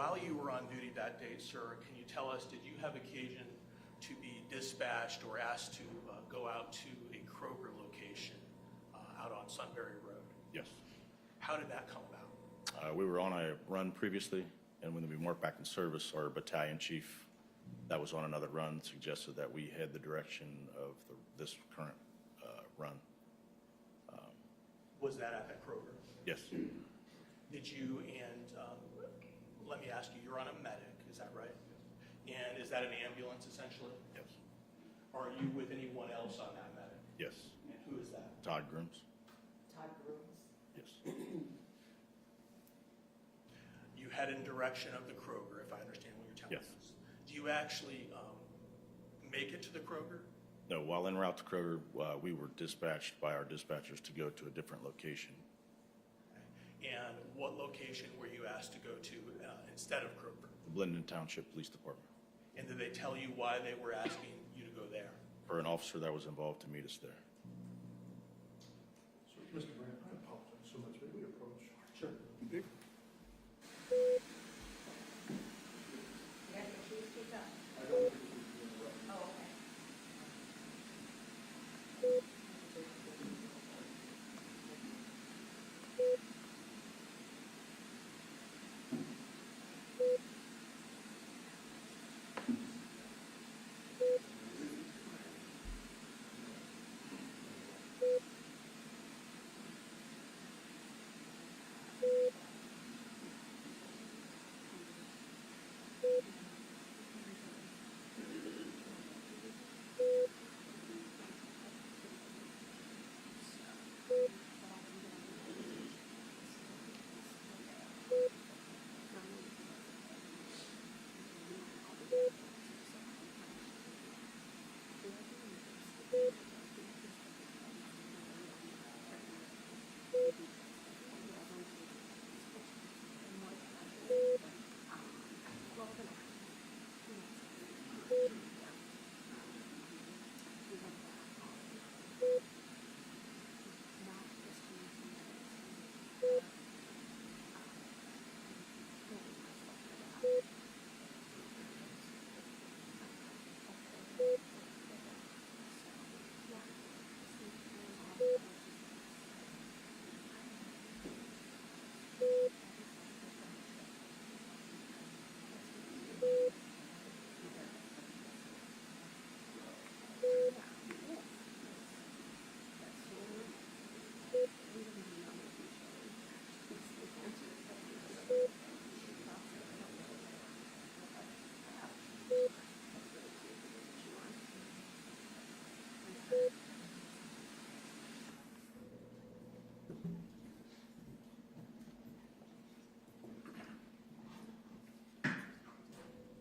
while you were on duty that day, sir, can you tell us, did you have occasion to be dispatched or asked to go out to a Kroger location out on Sunbury Road? Yes. How did that come about? We were on a run previously, and when we weren't back in service, our battalion chief that was on another run suggested that we head the direction of this current run. Was that at that Kroger? Yes. Did you, and let me ask you, you're on a medic, is that right? And is that an ambulance essentially? Yes. Are you with anyone else on that medic? Yes. And who is that? Todd Grooms. Todd Grooms. Yes. You head in direction of the Kroger, if I understand what you're telling Yes. us. Do you actually make it to the Kroger? No, while en route to Kroger, we were dispatched by our dispatchers to go to a different location. And what location were you asked to go to instead of Kroger? The Blendon Township Police Department. And did they tell you why they were asking you to go there? For an officer that was involved to meet us there. So, Mr. Grant, I apologize so much. May we approach? Sure. You got your shoes kicked up? I don't think we can interrupt. Oh, okay.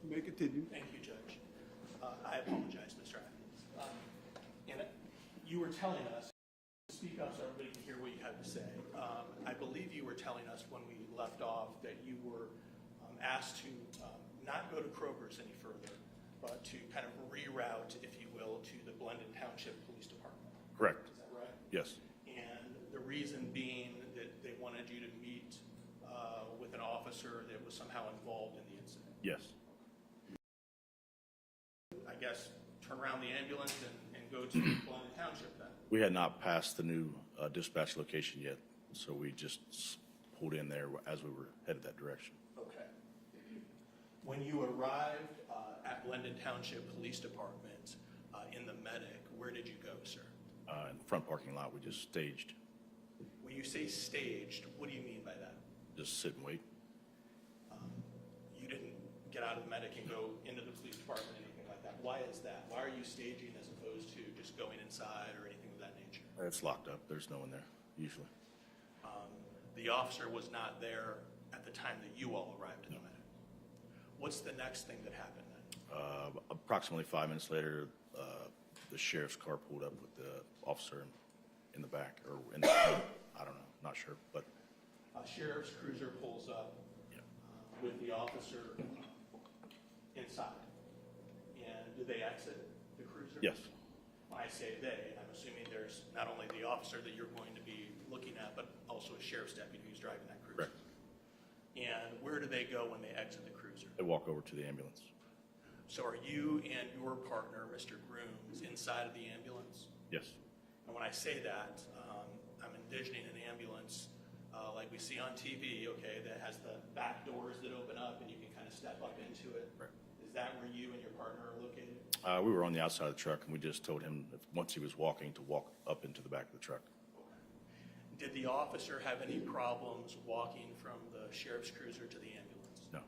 You may continue. Thank you, Judge. I apologize, Mr. Atkins. And you were telling us, speak up so everybody can hear what you had to say. I believe you were telling us when we left off that you were asked to not go to Kroger's any further, but to kind of reroute, if you will, to the Blendon Township Police Department. Correct. Is that right? Yes. And the reason being that they wanted you to meet with an officer that was somehow involved in the incident. Yes. I guess turn around the ambulance and go to Blendon Township then. We had not passed the new dispatch location yet, so we just pulled in there as we were headed that direction. Okay. When you arrived at Blendon Township Police Department in the medic, where did you go, sir? In the front parking lot, we just staged, When you say staged, what do you mean by that? just sit and wait. You didn't get out of the medic and go into the police department, anything like that. Why is that? Why are you staging as opposed to just going inside or anything of that nature? It's locked up. There's no one there, usually. The officer was not there at the time that you all arrived in the medic. What's the next thing that happened then? Approximately 5 minutes later, the sheriff's car pulled up with the officer in the back, or in the front. I don't know, not sure, but Sheriff's cruiser pulls up yeah. with the officer inside. And do they exit the cruiser? Yes. When I say they, I'm assuming there's not only the officer that you're going to be looking at, but also a sheriff's deputy who's driving that cruiser. Correct. And where did they go when they exit the cruiser? They walk over to the ambulance. So are you and your partner, Mr. Grooms, inside of the ambulance? Yes. And when I say that, I'm envisioning an ambulance like we see on TV, okay, that has the back doors that open up and you can kind of step up into it. Right. Is that where you and your partner are located? We were on the outside of the truck, and we just told him if, once he was walking to walk up into the back of the truck. Did the officer have any problems walking from the sheriff's cruiser to the ambulance? No.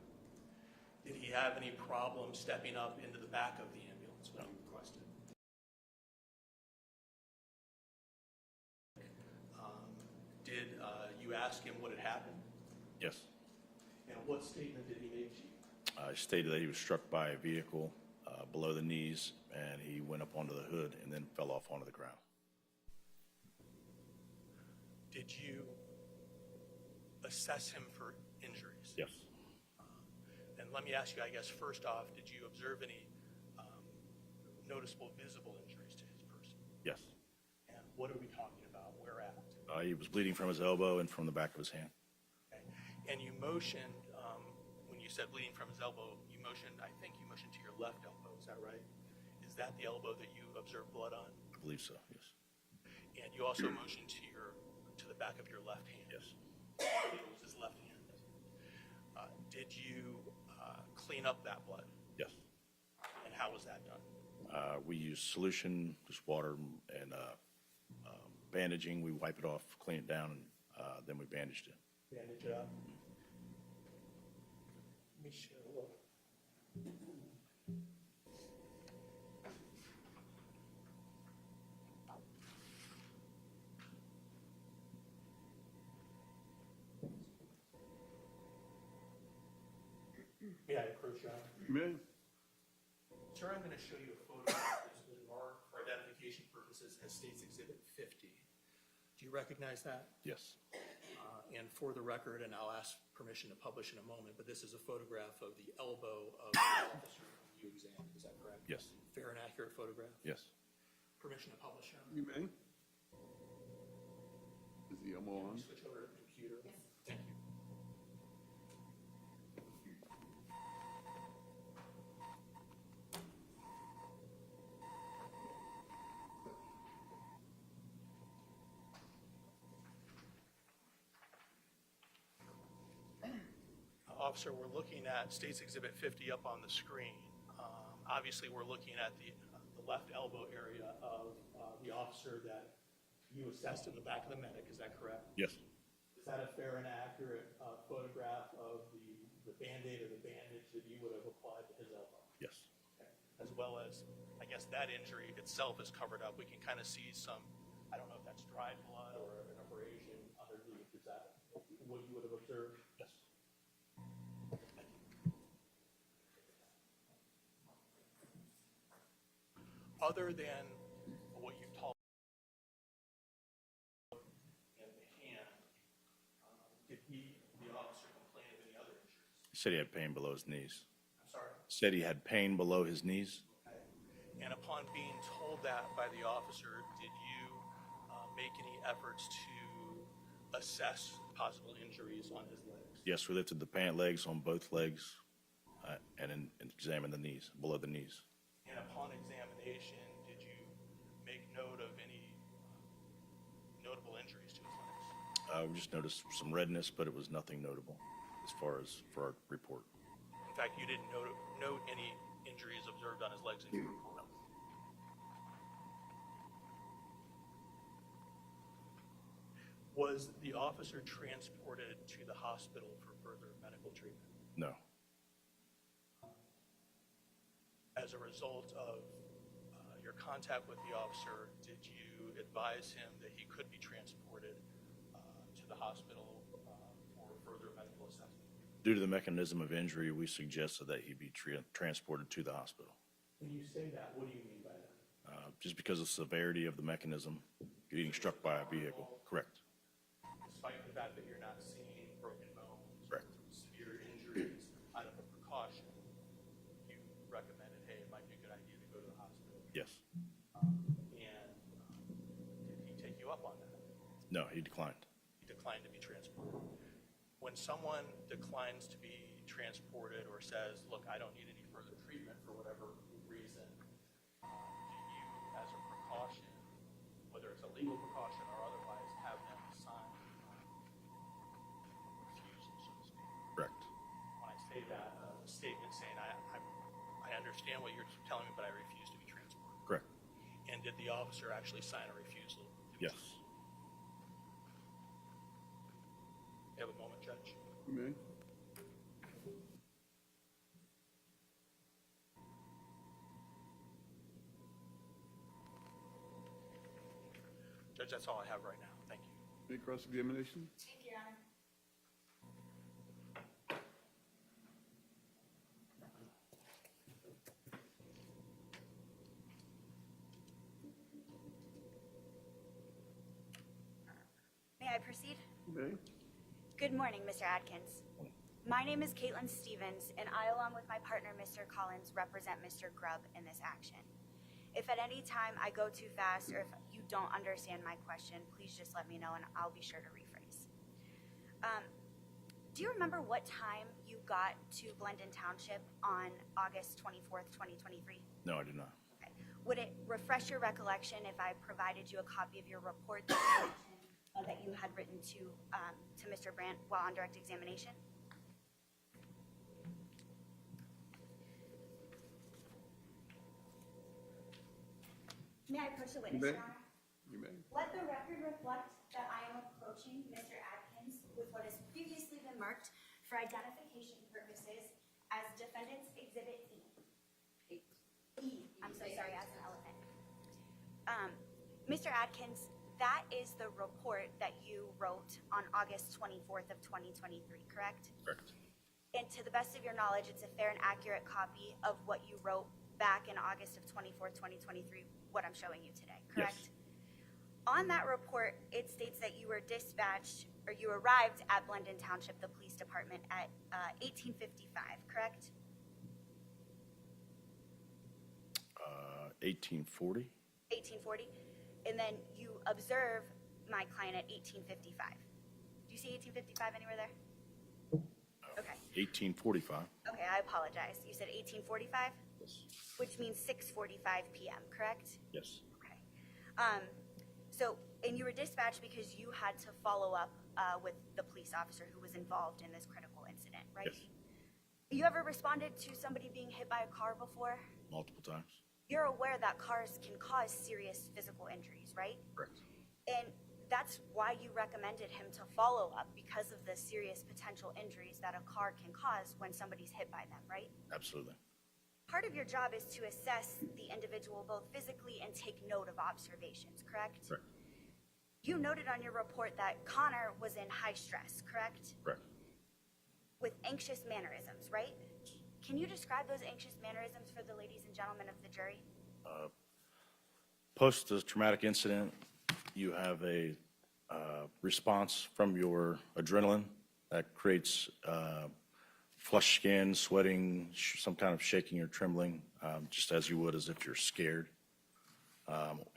Did he have any problems stepping up into the back of the ambulance when he requested? Did you ask him what had happened? Yes. And what statement did he make to you? He stated that he was struck by a vehicle below the knees, and he went up onto the hood and then fell off onto the ground. Did you assess him for injuries? Yes. And let me ask you, I guess, first off, did you observe any noticeable visible injuries to his person? Yes. And what are we talking about? Where at? He was bleeding from his elbow and from the back of his hand. Okay. And you motioned, when you said bleeding from his elbow, I think you motioned to your left elbow, is that right? Is that the elbow that you observed blood on? I believe so, yes. And you also motioned to the back of your left hand? Yes. It was his left hand. Did you clean up that blood? Yes. And how was that done? We use solution, just water and bandaging. We wipe it off, clean it down, and then we bandaged it. Bandage it up. Let me show. May I approach you? May? Sir, I'm going to show you a photograph that's been marked for identification purposes as State's Exhibit 50. Do you recognize that? Yes. And for the record, and I'll ask permission to publish in a moment, but this is a photograph of the elbow of the officer you examined. Is that correct? Yes. Fair and accurate photograph? Yes. Permission to publish, Your Honor? You may. Is the elbow on? Switch over to the computer. Yes. Thank you. Officer, we're looking at State's Exhibit 50 up on the screen. Obviously, we're looking at the left elbow area of the officer that you assessed in the back of the medic. Is that correct? Yes. Is that a fair and accurate photograph of the Band-Aid or the bandage that you would have applied to his elbow? Yes. Okay. As well as, I guess, that injury itself is covered up. We can kind of see some, I don't know if that's dried blood or an abrasion underneath. Is that what you would have observed? Yes. Other than what you've told in the hand, did the officer complain of any other injuries? He said he had pain below his knees. I'm sorry? Said he had pain below his knees. Okay. And upon being told that by the officer, did you make any efforts to assess possible injuries on his legs? Yes, we lifted the pant legs on both legs and examined the knees, below the knees. And upon examination, did you make note of any notable injuries to his legs? We just noticed some redness, but it was nothing notable as far as for our report. In fact, you didn't note any injuries observed on his legs in your report? Was the officer transported to the hospital for further medical treatment? No. As a result of your contact with the officer, did you advise him that he could be transported to the hospital for further medical assessment? Due to the mechanism of injury, we suggested that he be transported to the hospital. When you say that, what do you mean by that? Just because of the severity of the mechanism, getting struck by a vehicle. Correct. Despite the fact that you're not seeing broken bones, Correct. severe injuries, out of a precaution, you recommended, hey, it might be a good idea to go to the hospital. Yes. And did he take you up on that? No, he declined. He declined to be transported. When when someone declines to be transported or says, look, I don't need any further treatment for whatever reason, do you, as a precaution, whether it's a legal precaution or otherwise, have them sign refusal, so to speak? Correct. When I say that, a statement saying, I understand what you're telling me, but I refuse to be transported. Correct. And did the officer actually sign a refusal? Yes. You have a moment, Judge? You may. Judge, that's all I have right now. Thank you. Any cross-examination? Thank you, Your Honor. May I proceed? You may. Good morning, Mr. Adkins. My name is Caitlin Stevens, and I, along with my partner, Mr. Collins, represent Mr. Grubb in this action. If at any time I go too fast or if you don't understand my question, please just let me know and I'll be sure to rephrase. Do you remember what time you got to Blendon Township on August 24th, 2023? No, I did not. Okay. Would it refresh your recollection if I provided you a copy of your report that you had written to Mr. Brandt while on direct examination? May I approach the witness, You may. Your Honor? You may. Let the record reflect that I am approaching Mr. Adkins with what has previously been marked for identification purposes as Defendant's Exhibit E. I'm so sorry, as an elephant. Mr. Adkins, that is the report that you wrote on August 24th of 2023, correct? Correct. And to the best of your knowledge, it's a fair and accurate copy of what you wrote back in August of 24th, 2023, what I'm showing you today, correct? Yes. On that report, it states that you were dispatched, or you arrived at Blendon Township, the police department, at 1855, correct? 1840? 1840, and then you observe my client at 1855. Do you see 1855 anywhere there? Okay. 1845? Okay, I apologize. You said 1845, Yes. which means 6:45 p.m., correct? Yes. Okay. And you were dispatched because you had to follow up with the police officer who was involved in this critical incident, right? Yes. You ever responded to somebody being hit by a car before? Multiple times? You're aware that cars can cause serious physical injuries, right? Correct. And that's why you recommended him to follow up, because of the serious potential injuries that a car can cause when somebody's hit by them, right? Absolutely. Part of your job is to assess the individual both physically and take note of observations, correct? Correct. You noted on your report that Connor was in high stress, correct? Correct. With anxious mannerisms, right? Can you describe those anxious mannerisms for the ladies and gentlemen of the jury? Post the traumatic incident, you have a response from your adrenaline that creates flushed skin, sweating, some kind of shaking or trembling, just as you would as if you're scared,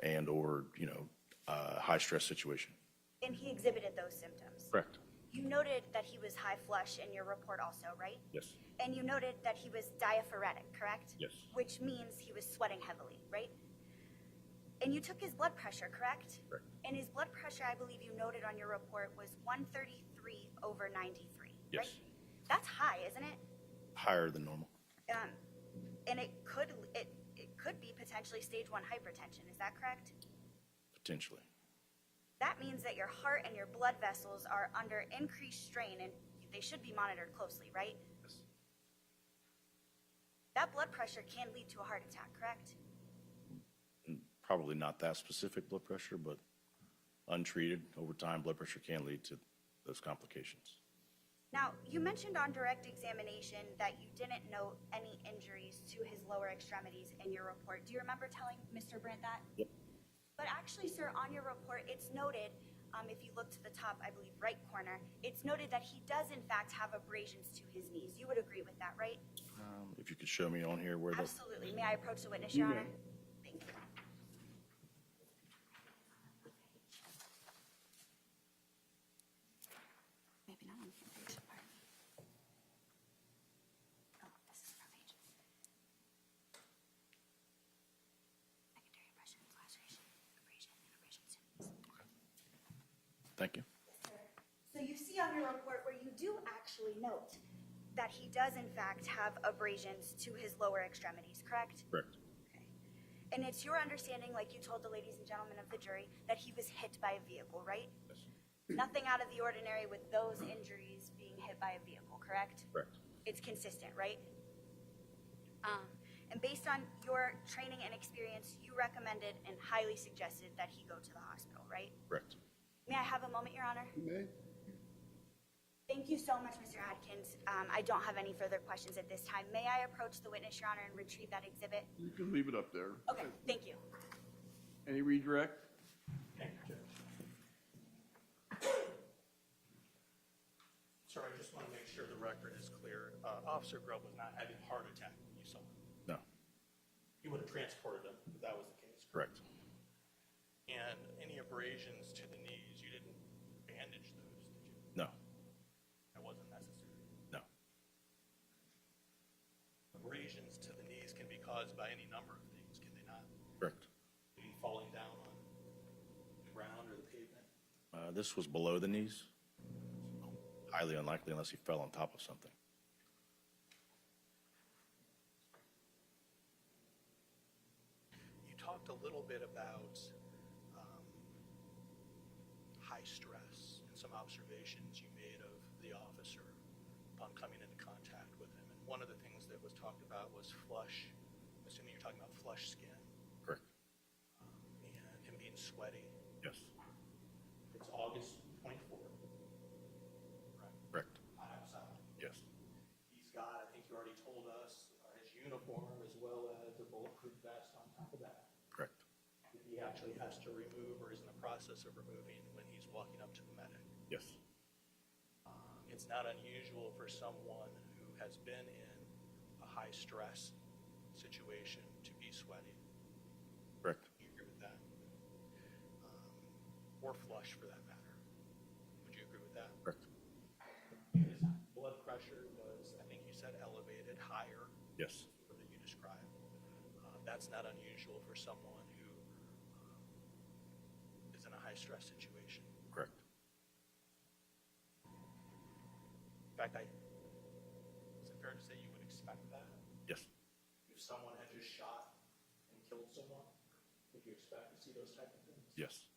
and or, high stress situation. And he exhibited those symptoms. Correct. You noted that he was high flush in your report also, right? Yes. And you noted that he was diaphoretic, correct? Yes. Which means he was sweating heavily, right? And you took his blood pressure, correct? Correct. And his blood pressure, I believe you noted on your report, was 133/93, Yes. right? That's high, isn't it? Higher than normal. And it could be potentially stage 1 hypertension, is that correct? Potentially. That means that your heart and your blood vessels are under increased strain and they should be monitored closely, right? Yes. That blood pressure can lead to a heart attack, correct? Probably not that specific blood pressure, but untreated over time, blood pressure can lead to those complications. Now, you mentioned on direct examination that you didn't note any injuries to his lower extremities in your report. Do you remember telling Mr. Brandt that? Yep. But actually, sir, on your report, it's noted, if you look to the top, I believe, right corner, it's noted that he does, in fact, have abrasions to his knees. You would agree with that, right? If you could show me on here where the... Absolutely. May I approach the witness, Your You may. Honor? Thank you. Maybe not on here. Thank you. So you see on your report where you do actually note that he does in fact have abrasions to his lower extremities, correct? Correct. Okay. And it's your understanding, like you told the ladies and gentlemen of the jury, that he was hit by a vehicle, right? Yes. Nothing out of the ordinary with those injuries being hit by a vehicle, correct? Correct. It's consistent, right? And based on your training and experience, you recommended and highly suggested that he go to the hospital, right? Correct. May I have a moment, Your Honor? You may. Thank you so much, Mr. Adkins. I don't have any further questions at this time. May I approach the witness, Your Honor, and retrieve that exhibit? You can leave it up there. Okay, thank you. Any redirect? Thank you, Judge. Sir, I just want to make sure the record is clear. Officer Grubb was not having a heart attack when you saw him. No. You would have transported him if that was the case. Correct. And any abrasions to the knees, you didn't bandage those, did you? No. That wasn't necessary. No. Abrasions to the knees can be caused by any number of things, can they not? Correct. Maybe falling down on the ground or the pavement. This was below the knees. Highly unlikely unless he fell on top of something. You talked a little bit about high stress and some observations you made of the officer upon coming into contact with him. And one of the things that was talked about was flush, assuming you're talking about flush skin, Correct. and him being sweaty. Yes. It's August 24th. Right. Correct. Outside. Yes. He's got, I think you already told us, his uniform as well as a bulletproof vest on top of that. Correct. That he actually has to remove or is in the process of removing when he's walking up to the medic. Yes. It's not unusual for someone who has been in a high stress situation to be sweaty. Correct. Do you agree with that? Or flush for that matter. Would you agree with that? Correct. His blood pressure was, I think you said elevated, higher. Yes. That you described. That's not unusual for someone who is in a high stress situation. Correct. In fact, is it fair to say you would expect that? Yes. If someone had just shot and killed someone, would you expect to see those type of things? Yes.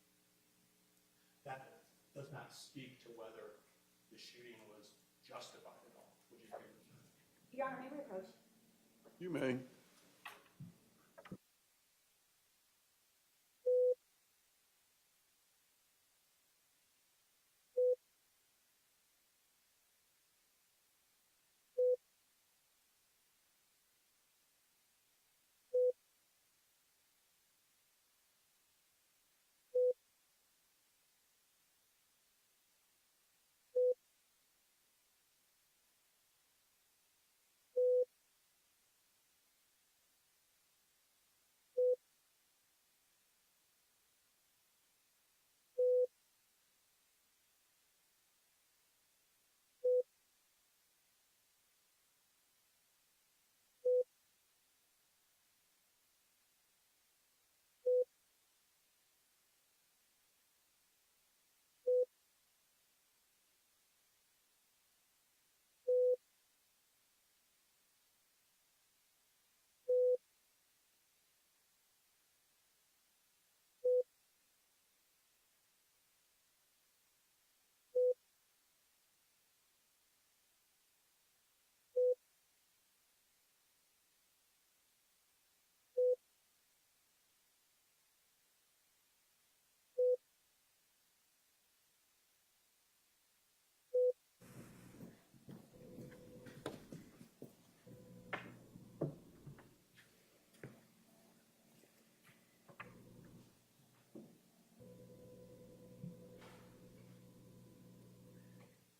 That does not speak to whether the shooting was justified at all. Would you agree with that? Your Honor, may we approach? You may.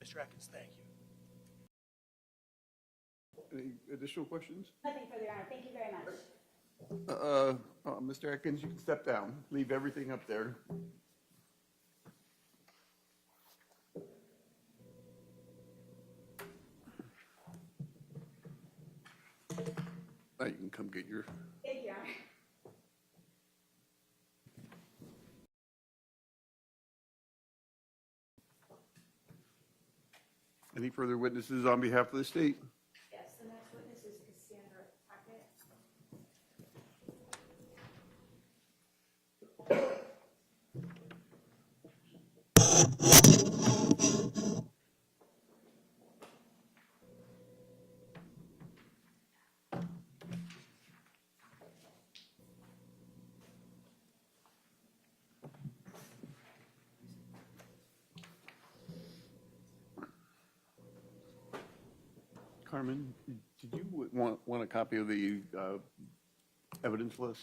Mr. Atkins, thank you. Any additional questions? Nothing further, Your Honor. Thank you very much. Mr. Atkins, you can step down. Leave everything up there. Now you can come get your Thank you, Your Honor. Any further witnesses on behalf of the state? Yes, the next witness is Cassandra Tackett. Carmen, did you want a copy of the evidence list?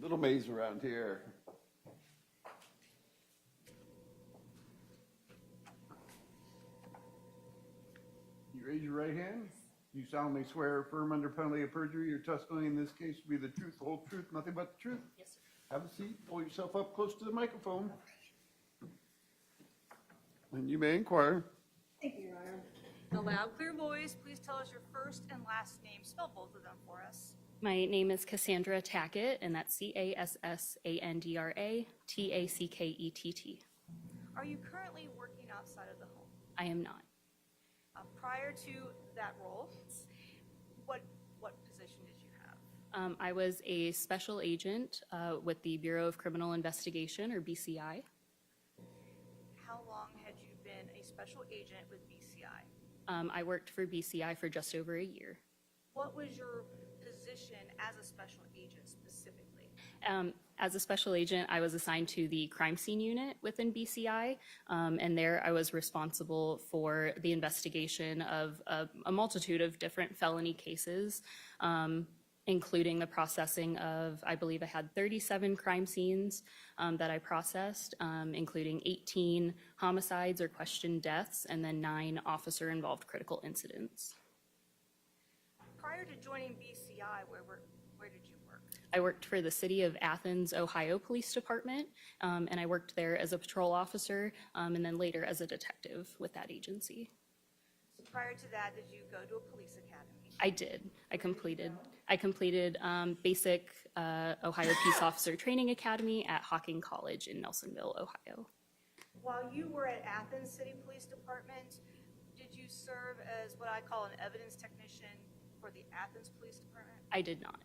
Little maze around here. You raise your right hand. You solemnly swear or affirm under penalty of perjury your testimony in this case will be the truth, the whole truth, nothing but the truth? Yes, sir. Have a seat. Pull yourself up close to the microphone. And you may inquire. Thank you, Your Honor. In a loud, clear voice, please tell us your first and last name. Spell both of them for us. My name is Cassandra Tackett, and that's Cassandra Tackett. Are you currently working outside of the home? I am not. Prior to that role, what position did you have? I was a special agent with the Bureau of Criminal Investigation, or BCI. How long had you been a special agent with BCI? I worked for BCI for just over a year. What was your position as a special agent specifically? As a special agent, I was assigned to the crime scene unit within BCI, and there I was responsible for the investigation of a multitude of different felony cases, including the processing of, I believe I had 37 crime scenes that I processed, including 18 homicides or questioned deaths, and then 9 officer-involved critical incidents. Prior to joining BCI, where did you work? I worked for the City of Athens, Ohio Police Department, and I worked there as a patrol officer, and then later as a detective with that agency. So prior to that, did you go to a police academy? I did. I completed basic Ohio Peace Officer Training Academy at Hocking College in Nelsonville, Ohio. While you were at Athens City Police Department, did you serve as what I call an evidence technician for the Athens Police Department? I did not.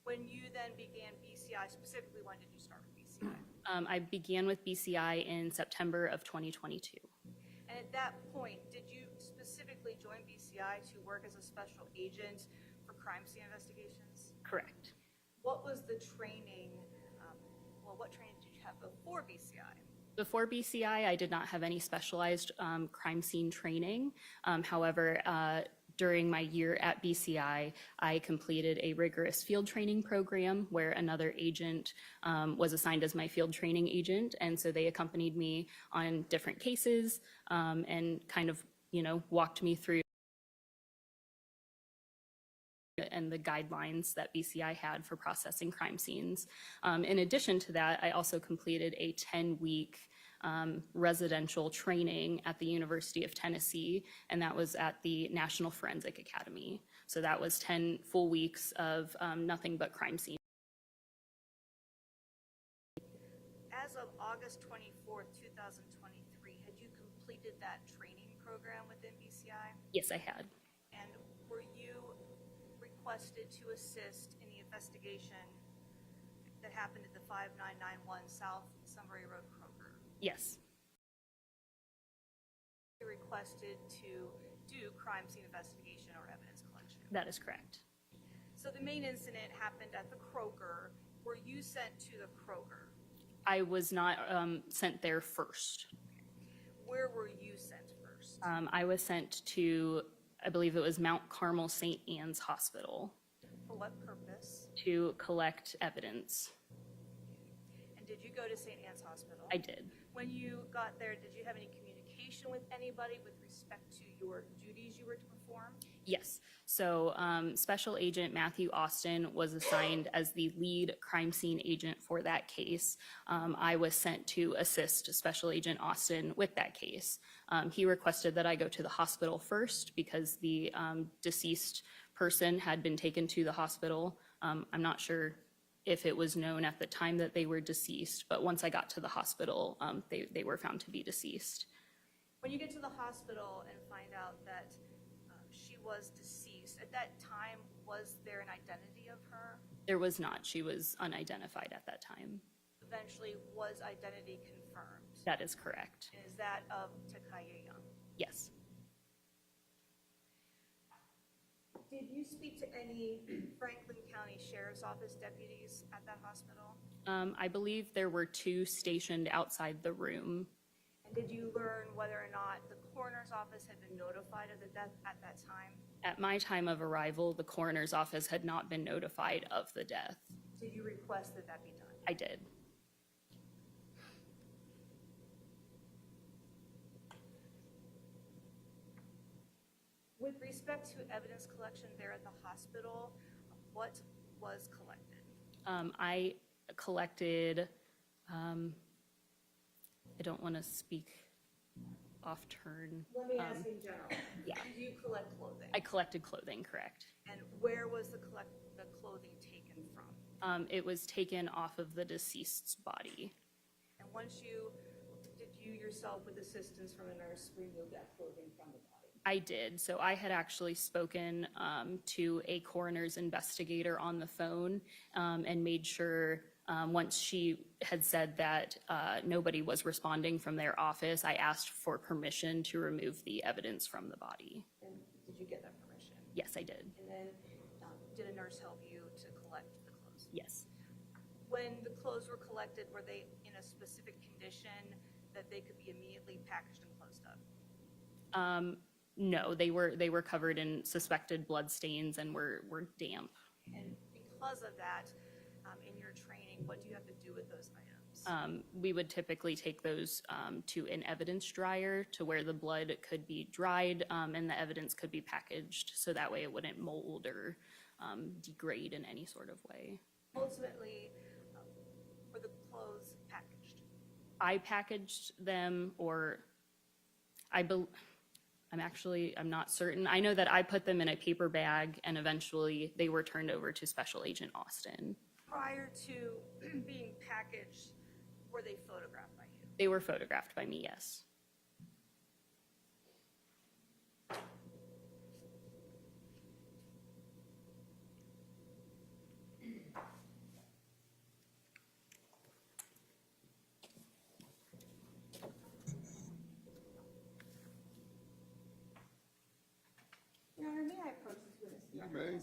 When you then began BCI, specifically, when did you start with BCI? I began with BCI in September of 2022. And at that point, did you specifically join BCI to work as a special agent for crime scene investigations? Correct. What was the training, what training did you have before BCI? Before BCI, I did not have any specialized crime scene training. However, during my year at BCI, I completed a rigorous field training program where another agent was assigned as my field training agent. And so they accompanied me on different cases and kind of, walked me through and the guidelines that BCI had for processing crime scenes. In addition to that, I also completed a 10-week residential training at the University of Tennessee, and that was at the National Forensic Academy. So that was 10 full weeks of nothing but crime scene. As of August 24th, 2023, had you completed that training program within BCI? Yes, I had. And were you requested to assist in the investigation that happened at the 5991 South Sunbury Road, Kroger? Yes. You requested to do crime scene investigation or evidence collection. That is correct. So the main incident happened at the Kroger. Were you sent to the Kroger? I was not sent there first. Where were you sent first? I was sent to, I believe it was Mount Carmel St. Anne's Hospital For what purpose? to collect evidence. And did you go to St. Anne's Hospital? I did. When you got there, did you have any communication with anybody with respect to your duties you were to perform? Yes. So Special Agent Matthew Austin was assigned as the lead crime scene agent for that case. I was sent to assist Special Agent Austin with that case. He requested that I go to the hospital first because the deceased person had been taken to the hospital. I'm not sure if it was known at the time that they were deceased, but once I got to the hospital, they were found to be deceased. When you get to the hospital and find out that she was deceased, at that time, was there an identity of her? There was not. She was unidentified at that time. Eventually, was identity confirmed? That is correct. And is that of Takaya Young? Yes. Did you speak to any Franklin County Sheriff's Office deputies at that hospital? I believe there were 2 stationed outside the room. And did you learn whether or not the coroner's office had been notified of the death at that time? At my time of arrival, the coroner's office had not been notified of the death. Did you request that that be done? I did. With respect to evidence collection there at the hospital, what was collected? I collected, I don't want to speak off turn. Let me ask in general. yeah. Did you collect clothing? I collected clothing, correct. And where was the clothing taken from? It was taken off of the deceased's body. And did you yourself, with assistance from a nurse, remove that clothing from the body? I did. So I had actually spoken to a coroner's investigator on the phone and made sure once she had said that nobody was responding from their office, I asked for permission to remove the evidence from the body. And did you get that permission? Yes, I did. And then did a nurse help you to collect the clothes? Yes. When the clothes were collected, were they in a specific condition that they could be immediately packaged and closed up? No, they were covered in suspected blood stains and were damp. And because of that, in your training, what do you have to do with those items? We would typically take those to an evidence dryer to where the blood could be dried and the evidence could be packaged so that way it wouldn't mold or degrade in any sort of way. Ultimately, were the clothes packaged? I packaged them, or I'm not certain. I know that I put them in a paper bag and eventually they were turned over to Special Agent Austin. Prior to being packaged, were they photographed by you? They were photographed by me, yes. Your Honor, may I approach this witness? You may. Thank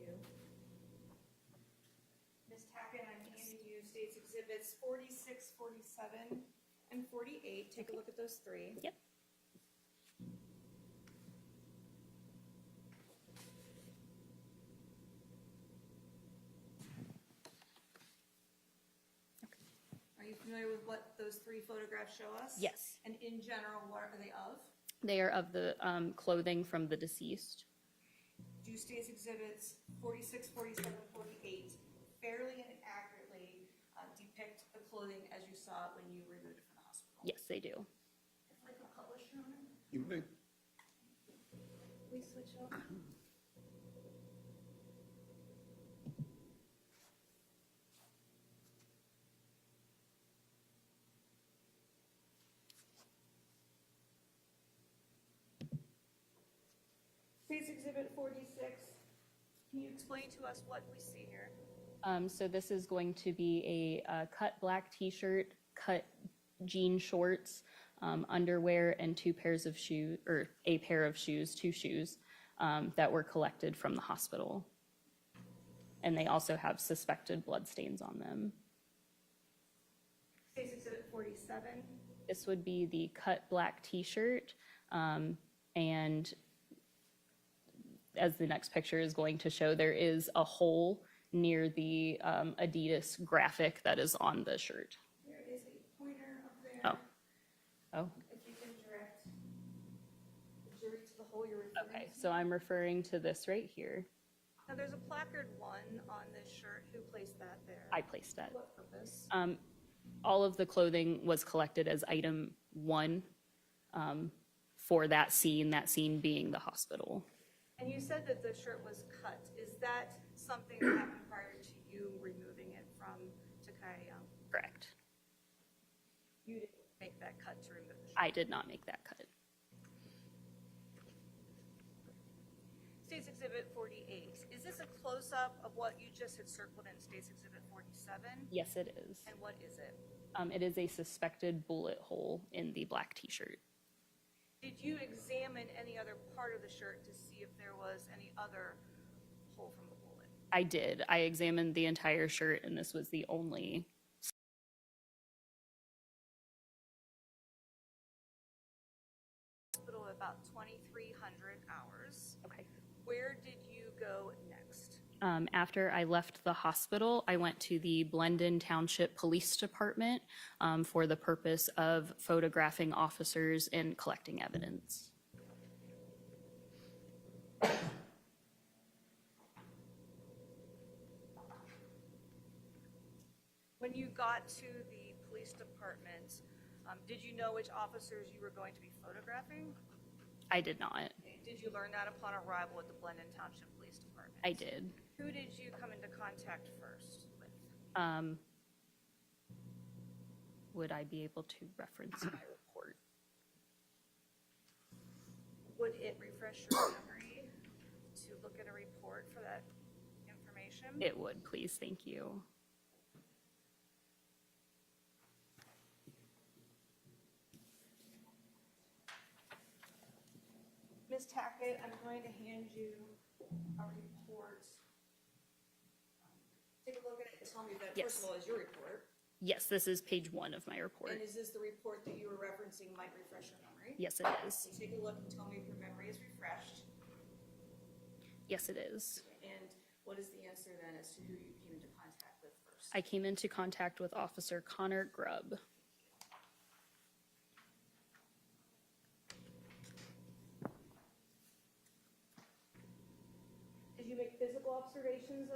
you. Ms. Tackett, I'm handing you State's Exhibits 46, 47, and 48. Take a look at those 3. Yep. Are you familiar with what those 3 photographs show us? Yes. And in general, what are they of? They are of the clothing from the deceased. Do State's Exhibits 46, 47, 48 fairly and accurately depict the clothing as you saw it when you removed it from the hospital? Yes, they do. If I could publish, Your Honor? You may. Please switch over. State's Exhibit 46. Can you explain to us what we see here? So this is going to be a cut black t-shirt, cut jean shorts, underwear, and 2 pairs of shoes, or a pair of shoes, 2 shoes, that were collected from the hospital. And they also have suspected blood stains on them. State's Exhibit 47. This would be the cut black t-shirt, and as the next picture is going to show, there is a hole near the Adidas graphic that is on the shirt. There is a pointer up there. Oh. Oh, If you can direct the jury to the hole you're referring to? Okay, so I'm referring to this right here. Now, there's a placard 1 on this shirt. Who placed that there? I placed that. What purpose? All of the clothing was collected as item 1 for that scene being the hospital. And you said that the shirt was cut. Is that something that happened prior to you removing it from Takaya Young? Correct. You didn't make that cut to remove the shirt? I did not make that cut. State's Exhibit 48. Is this a close-up of what you just had circled in State's Exhibit 47? Yes, it is. And what is it? It is a suspected bullet hole in the black t-shirt. Did you examine any other part of the shirt to see if there was any other hole from the bullet? I did. I examined the entire shirt, and this was the only. Hospital about 2,300 hours. Okay. Where did you go next? After I left the hospital, I went to the Blendon Township Police Department for the purpose of photographing officers and collecting evidence. When you got to the police department, did you know which officers you were going to be photographing? I did not. Did you learn that upon arrival at the Blendon Township Police Department? I did. Who did you come into contact first with? Would I be able to reference my report? Would it refresh your memory to look at a report for that information? It would, please. Thank you. Ms. Tackett, I'm going to hand you a report. Take a look at it and tell me that, Yes. first of all, is your report. Yes, this is page 1 of my report. And is this the report that you were referencing might refresh your memory? Yes, it is. So take a look and tell me if your memory is refreshed. Yes, it is. And what is the answer then as to who you came into contact with first? I came into contact with Officer Connor Grubb. Did you make physical observations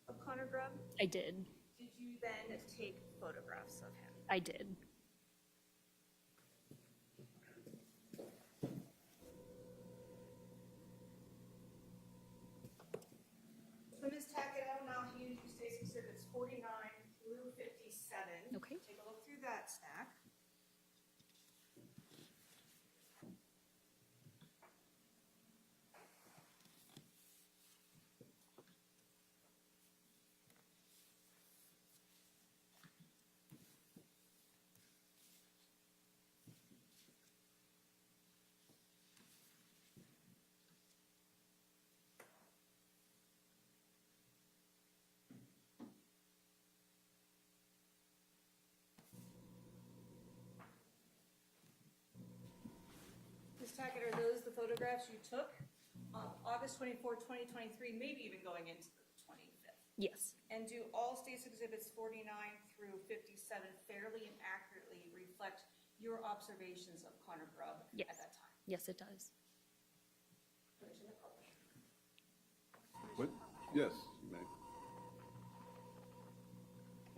of Connor Grubb? I did. Did you then take photographs of him? I did. So Ms. Tackett, I will now hand you State's Exhibits 49 through 57. Okay. Take a look through that stack. Ms. Tackett, are those the photographs you took on August 24, 2023, maybe even going into the 25th? Yes. And do all State's Exhibits 49 through 57 fairly and accurately reflect your observations of Connor Grubb Yes. at that time? Yes, it does. Permission to publish. What? Yes, you may.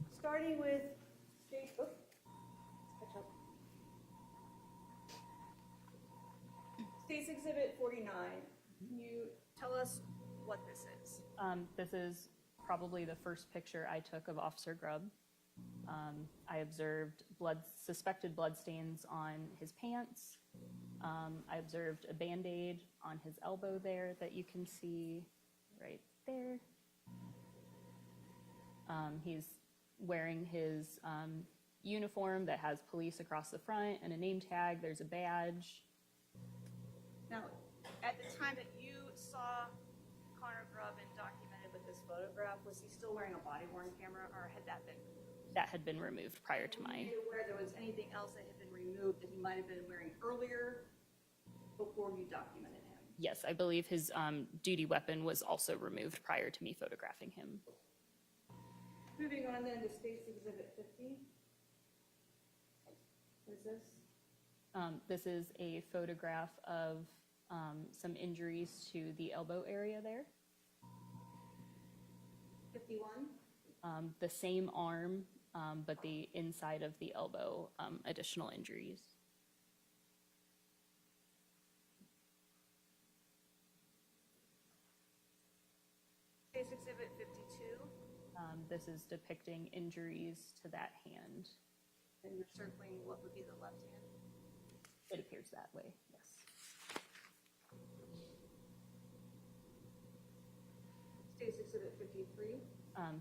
Starting with State, oops, catch up. State's Exhibit 49, can you tell us what this is? This is probably the first picture I took of Officer Grubb. I observed suspected blood stains on his pants. I observed a Band-Aid on his elbow there that you can see right there. He's wearing his uniform that has police across the front and a name tag. There's a badge. Now, at the time that you saw Connor Grubb and documented with this photograph, was he still wearing a body-worn camera, or had that been removed? That had been removed prior to my. Were you aware there was anything else that had been removed that he might have been wearing earlier before you documented him? Yes, I believe his duty weapon was also removed prior to me photographing him. Moving on then to State's Exhibit 50. What is this? This is a photograph of some injuries to the elbow area there. 51? The same arm, but the inside of the elbow, additional injuries. Case Exhibit 52, This is depicting injuries to that hand. and you're circling what would be the left hand. It appears that way, yes. Case Exhibit 53,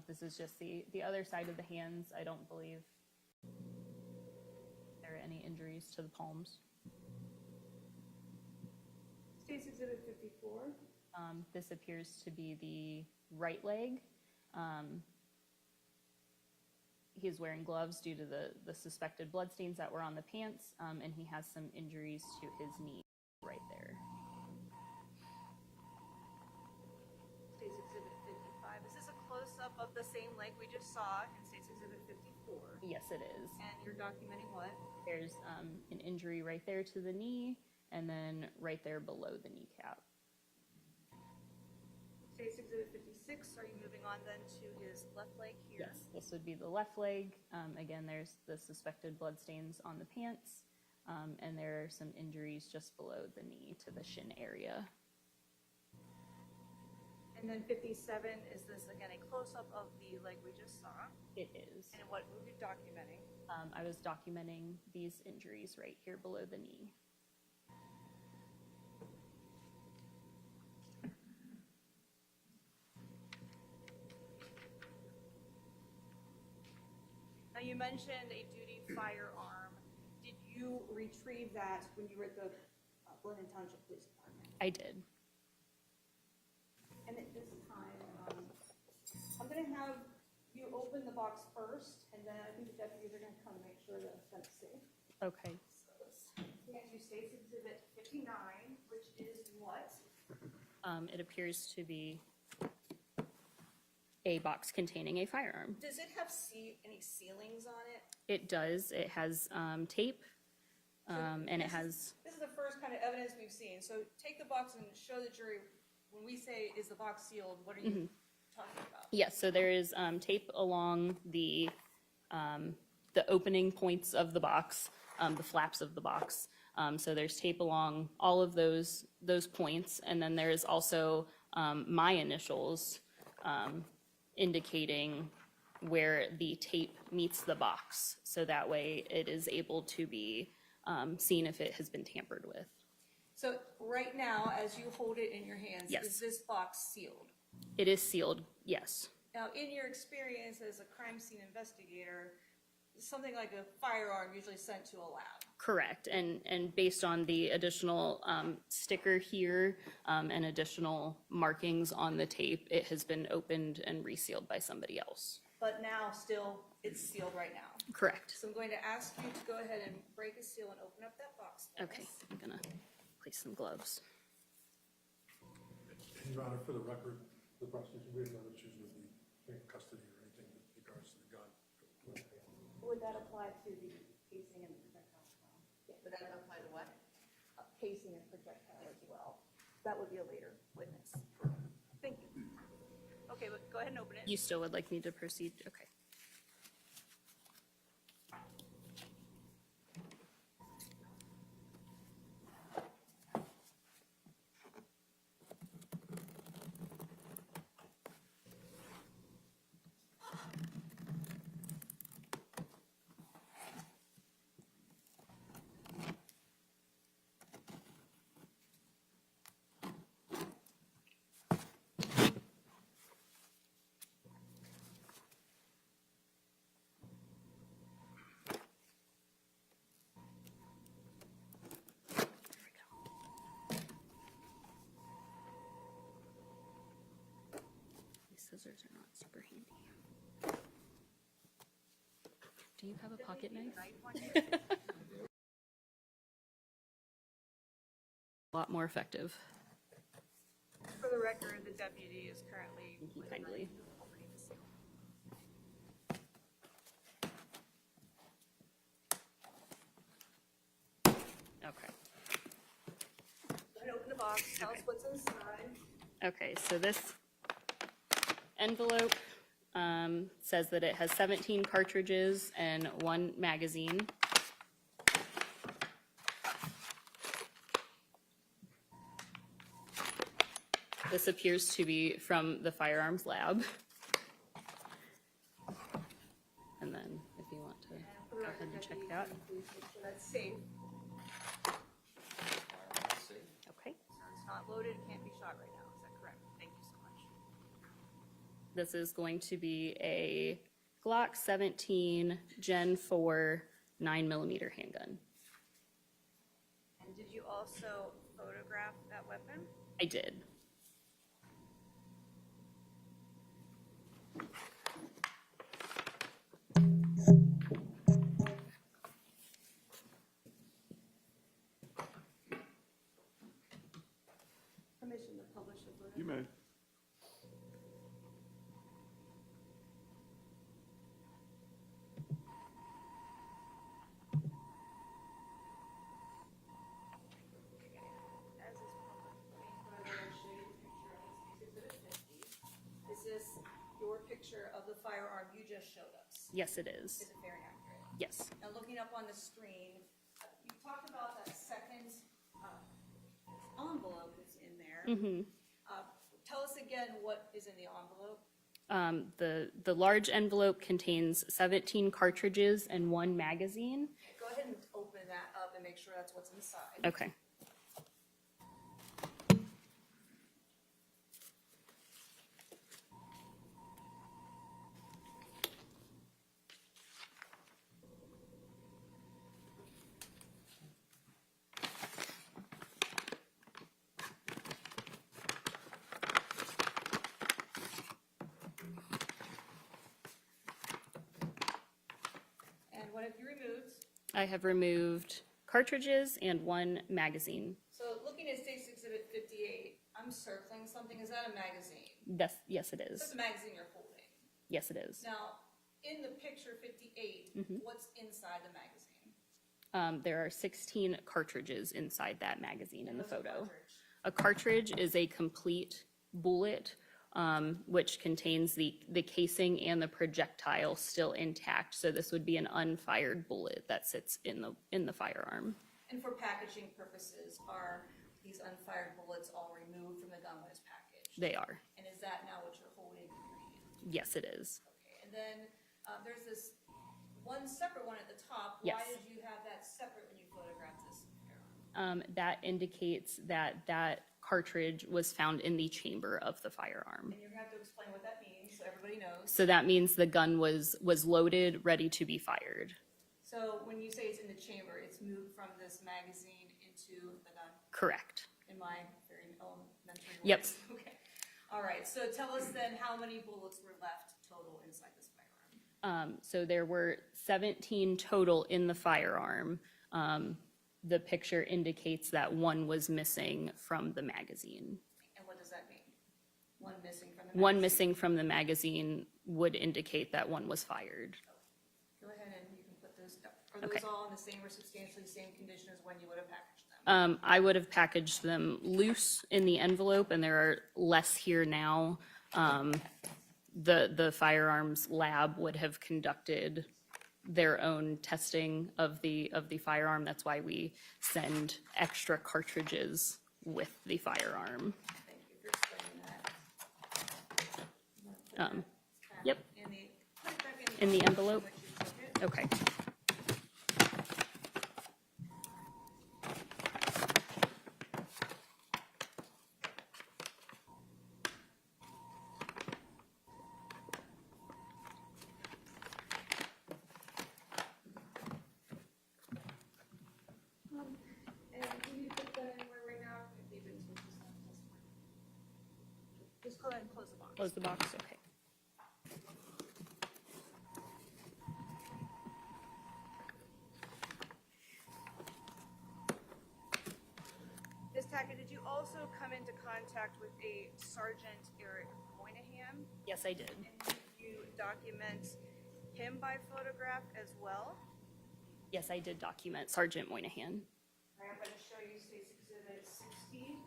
This is just the other side of the hands. I don't believe there are any injuries to the palms. Case Exhibit 54, This appears to be the right leg. He's wearing gloves due to the suspected bloodstains that were on the pants, and he has some injuries to his knee right there. Case Exhibit 55. Is this a close-up of the same leg we just saw in Case Exhibit 54? Yes, it is. And you're documenting what? There's an injury right there to the knee, and then right there below the kneecap. Case Exhibit 56, are you moving on then to his left leg here? Yes, this would be the left leg. Again, there's the suspected bloodstains on the pants, and there are some injuries just below the knee to the shin area. And then 57, is this again a close-up of the leg we just saw? It is. And what were you documenting? I was documenting these injuries right here below the knee. Now, you mentioned a duty firearm. Did you retrieve that when you were at the Blendon Township Police Department? I did. And at this time, I'm going to have you open the box first, and then I think the deputies are going to come and make sure that it's safe. Okay. So let's get to State's Exhibit 59, which is what? It appears to be a box containing a firearm. Does it have any ceilings on it? It does. It has tape, and it has. This is the first kind of evidence we've seen. So take the box and show the jury, when we say, is the box sealed, what are you talking about? Yes, so there is tape along the opening points of the box, the flaps of the box. So there's tape along all of those points, and then there is also my initials indicating where the tape meets the box. So that way it is able to be seen if it has been tampered with. So right now, as you hold it in your hands, Yes. is this box sealed? It is sealed, yes. Now, in your experience as a crime scene investigator, something like a firearm usually sent to a lab. Correct, and based on the additional sticker here and additional markings on the tape, it has been opened and resealed by somebody else. But now, still, it's sealed right now. Correct. So I'm going to ask you to go ahead and break a seal and open up that box for Okay, us. I'm gonna place some gloves. Your Honor, for the record, the prosecution, we have no issues with the custody or anything with regards to the gun. Would that apply to the casing and the projectile as well? Would that apply to what? Casing and projectile as well. That would be a later witness. Thank you. Okay, but go ahead and open it. You still would like me to proceed? Okay. These scissors are not super handy. Do you have a pocket knife? A lot more effective. For the record, the deputy is currently Thank you with a knife kindly. opening the seal. Okay. Go ahead and open the box, tell us what's inside. Okay, so this envelope says that it has 17 cartridges and 1 magazine. This appears to be from the firearms lab. And then if you want to For the go ahead record, and check Becky, it out. please make sure that's safe. Okay. So it's not loaded, it can't be shot right now, is that correct? Thank you so much. This is going to be a Glock 17 Gen 4 9mm handgun. And did you also photograph that weapon? I did. Permission to publish the photo? You may. As is public, let me go ahead and show you the picture of this exhibit 50. Is this your picture of the firearm you just showed us? Yes, it is. Is it very accurate? Yes. Now, looking up on the screen, you talked about that second envelope that's in there. Tell us again what is in the envelope. The large envelope contains 17 cartridges and 1 magazine. Go ahead and open that up and make sure that's what's inside. Okay. And what have you removed? I have removed cartridges and 1 magazine. So looking at State's Exhibit 58, I'm circling something. Is that a magazine? Yes, it That's is. a magazine you're holding. Yes, it is. Now, in the picture 58, what's inside the magazine? There are 16 cartridges inside that magazine in the What's a photo. cartridge? A cartridge is a complete bullet, which contains the casing and the projectile still intact. So this would be an unfired bullet that sits in the firearm. And for packaging purposes, are these unfired bullets all removed from the gun when it's packaged? They are. And is that now what you're holding in your hand? Yes, it is. Okay, and then there's this one separate one at the top. Yes. Why did you have that separate when you photographed this firearm? That indicates that cartridge was found in the chamber of the firearm. And you're gonna have to explain what that means so everybody knows. So that means the gun was loaded, ready to be fired. So when you say it's in the chamber, it's moved from this magazine into the gun, Correct. in my very elementary words? Yep. Okay. All right, so tell us then how many bullets were left total inside this firearm? So there were 17 total in the firearm. The picture indicates that 1 was missing from the magazine. And what does that mean? One missing from the magazine? 1 missing from the magazine would indicate that 1 was fired. Go ahead and you can put those, are Okay. those all in the same or substantially same condition as when you would have packaged them? I would have packaged them loose in the envelope, and there are less here now. The firearms lab would have conducted their own testing of the firearm. That's why we send extra cartridges with the firearm. Thank you for explaining that. I'm gonna put that back Yep. put it back In the envelope? in which you took it. Okay. And can you put that anywhere right now? If they've been told to stop this one. Just go ahead and close the box. Close the box, okay. Ms. Tackett, did you also come into contact with a Sergeant Eric Moynihan? Yes, I did. And did you document him by photograph as well? Yes, I did document Sergeant Moynihan. All right, I'm going to show you State's Exhibit 60.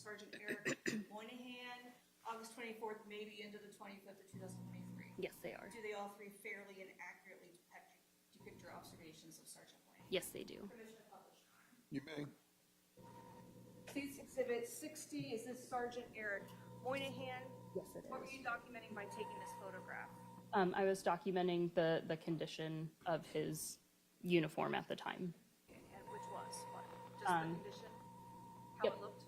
Sergeant Eric Moynihan, August 24th, maybe into the 25th of 2023. Yes, they are. Do they all three fairly and accurately depict your observations of Sergeant Moynihan? Yes, they do. Permission to publish. You may. State's Exhibit 60, is this Sergeant Eric Moynihan? Yes, it What were you documenting by taking this photograph? I was documenting the condition of his uniform at the time. And which was what? Just Um, the condition? How yep. it looked?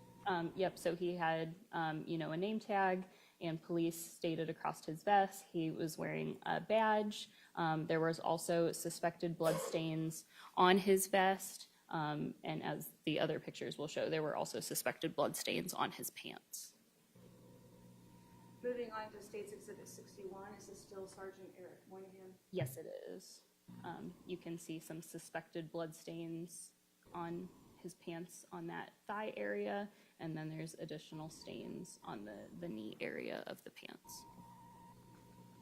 Yep, so he had, a name tag, and police stated across his vest he was wearing a badge. There was also suspected blood stains on his vest, and as the other pictures will show, there were also suspected blood stains on his pants. Moving on to State's Exhibit 61, is this still Sergeant Eric Moynihan? Yes, it is. You can see some suspected blood stains on his pants on that thigh area, and then there's additional stains on the knee area of the pants.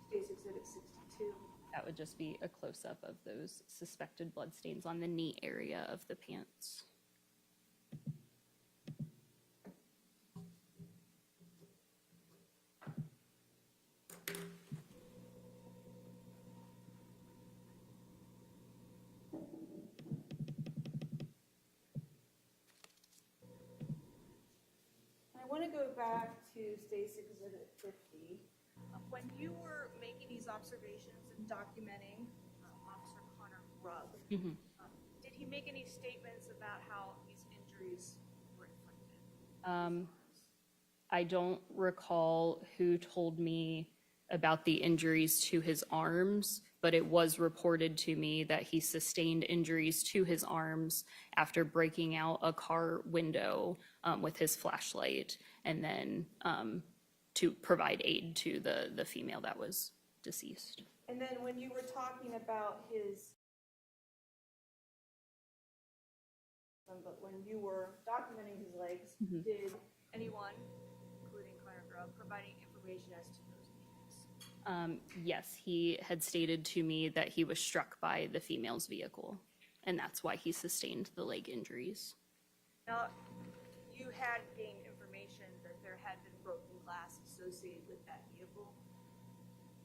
State's Exhibit 62. That would just be a close-up of those suspected blood stains on the knee area of the pants. I want to go back to State's Exhibit 50. When you were making these observations and documenting Officer Connor Grubb, did he make any statements about how these injuries were inflicted? I don't recall who told me about the injuries to his arms, but it was reported to me that he sustained injuries to his arms after breaking out a car window with his flashlight, and then to provide aid to the female that was deceased. And then when you were talking about his, but when you were documenting his legs, did anyone, including Connor Grubb, providing information as to those injuries? Yes, he had stated to me that he was struck by the female's vehicle, and that's why he sustained the leg injuries. Now, you had gained information that there had been broken glass associated with that vehicle.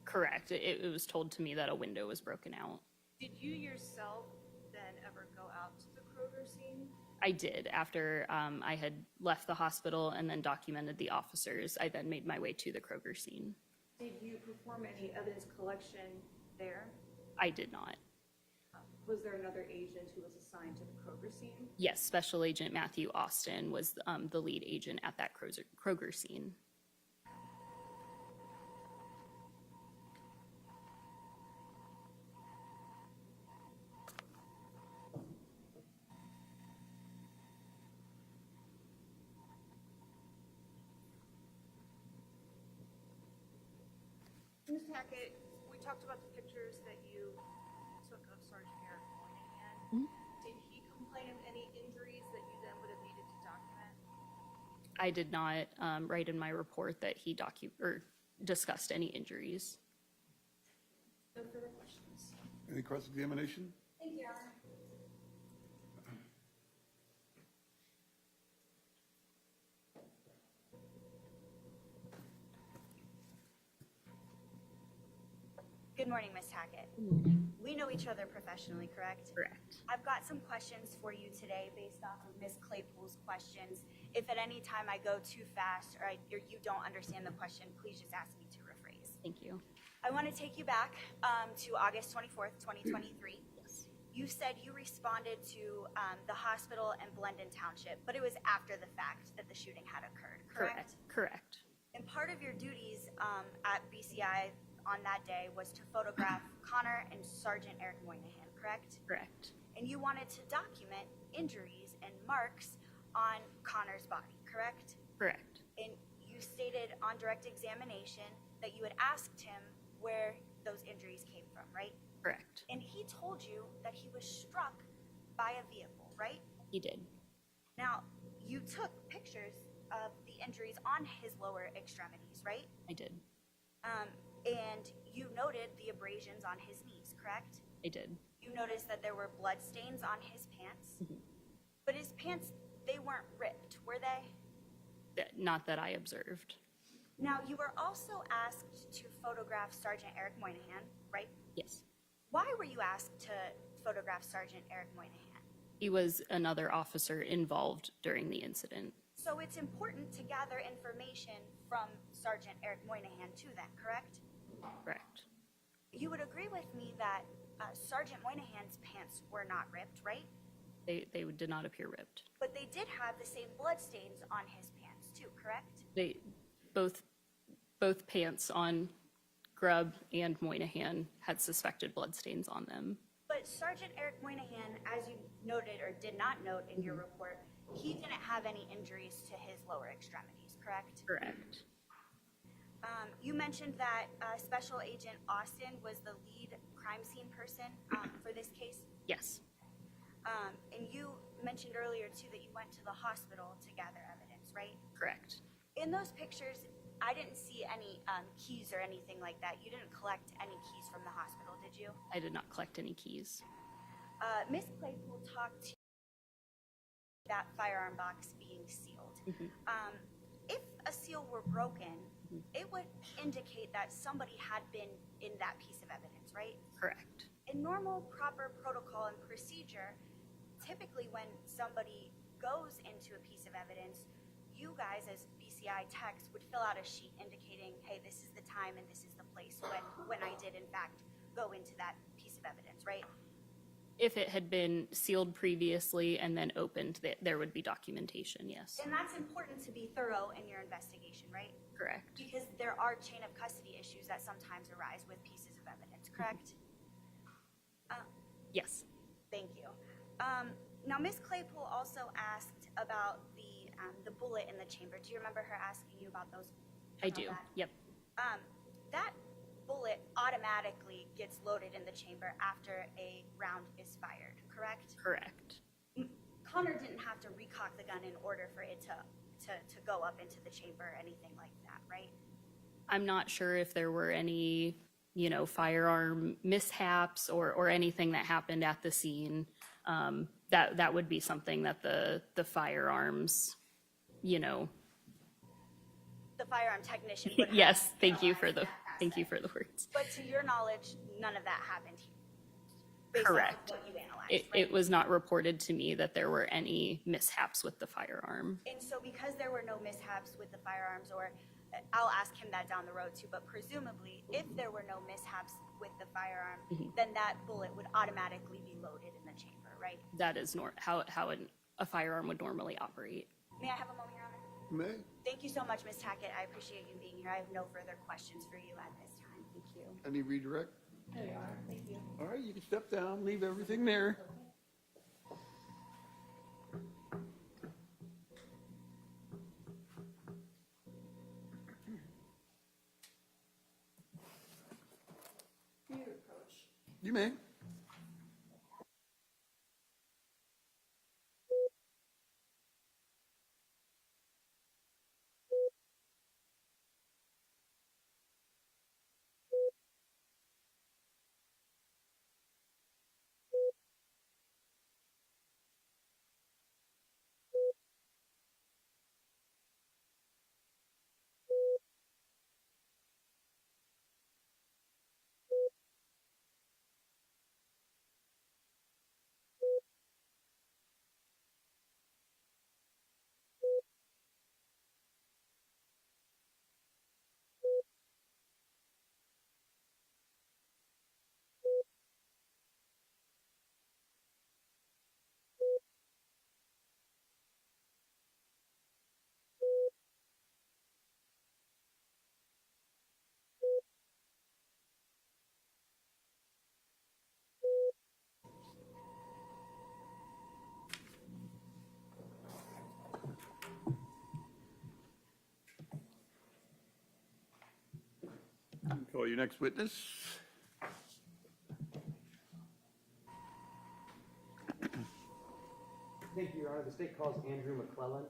Correct. It was told to me that a window was broken out. Did you yourself then ever go out to the Kroger scene? I did. After I had left the hospital and then documented the officers, I then made my way to the Kroger scene. Did you perform any evidence collection there? I did not. Was there another agent who was assigned to the Kroger scene? Yes, Special Agent Matthew Austin was the lead agent at that Kroger scene. Ms. Hackett, we talked about the pictures that you took of Sergeant Eric Moynihan. Did he complain of any injuries that you then would have needed to document? I did not write in my report that he discussed any injuries. No further questions. Any cross-examination? Thank you, Your Honor. Good morning, Ms. Hackett. We know each other professionally, correct? Correct. I've got some questions for you today based off of Ms. Claypool's questions. If at any time I go too fast or you don't understand the question, please just ask me to rephrase. Thank you. I want to take you back to August 24th, 2023. Yes. You said you responded to the hospital in Blendon Township, but it was after the fact that the shooting had occurred, correct? Correct. And part of your duties at BCI on that day was to photograph Connor and Sergeant Eric Moynihan, correct? Correct. And you wanted to document injuries and marks on Connor's body, correct? Correct. And you stated on direct examination that you had asked him where those injuries came from, right? Correct. And he told you that he was struck by a vehicle, right? He did. Now, you took pictures of the injuries on his lower extremities, right? I did. And you noted the abrasions on his knees, correct? I did. You noticed that there were blood stains on his pants, but his pants, they weren't ripped, were they? Not that I observed. Now, you were also asked to photograph Sergeant Eric Moynihan, right? Yes. Why were you asked to photograph Sergeant Eric Moynihan? He was another officer involved during the incident. So it's important to gather information from Sergeant Eric Moynihan too then, correct? Correct. You would agree with me that Sergeant Moynihan's pants were not ripped, right? They did not appear ripped. But they did have the same bloodstains on his pants too, correct? They both pants on Grubb and Moynihan had suspected bloodstains on them. But Sergeant Eric Moynihan, as you noted or did not note in your report, he didn't have any injuries to his lower extremities, correct? Correct. You mentioned that Special Agent Austin was the lead crime scene person for this case. Yes. And you mentioned earlier too that you went to the hospital to gather evidence, right? Correct. In those pictures, I didn't see any keys or anything like that. You didn't collect any keys from the hospital, did you? I did not collect any keys. Miss Claypool talked to that firearm box being sealed. If a seal were broken, it would indicate that somebody had been in that piece of evidence, right? Correct. In normal, proper protocol and procedure, typically when somebody goes into a piece of evidence, you guys as BCI techs would fill out a sheet indicating, hey, this is the time and this is the place when I did in fact go into that piece of evidence, right? If it had been sealed previously and then opened, there would be documentation, yes. And that's important to be thorough in your investigation, right? Correct. Because there are chain of custody issues that sometimes arise with pieces of evidence, correct? Yes. Thank you. Now, Ms. Claypool also asked about the bullet in the chamber. Do you remember her asking you about those? I do. That? Yep. That bullet automatically gets loaded in the chamber after a round is fired, correct? Correct. Connor didn't have to recock the gun in order for it to go up into the chamber or anything like that, right? I'm not sure if there were any, firearm mishaps or anything that happened at the scene. That would be something that the firearms, The firearm technician would have yes, to thank you analyze for the that words. But to your knowledge, none of that happened here. Based Correct. on what you analyzed, It right? was not reported to me that there were any mishaps with the firearm. And so because there were no mishaps with the firearms, or I'll ask him that down the road too, but presumably if there were no mishaps with the firearm, then that bullet would automatically be loaded in the chamber, right? That is how a firearm would normally operate. May I have a moment, Your Honor? May? Thank you so much, Ms. Tackett. I appreciate you being here. I have no further questions for you at this time. Thank you. Any redirect? There you are, thank you. All right, you can step down, leave everything there. You may. Call your next witness. Thank you, Your Honor. The state calls Andrew McClellan.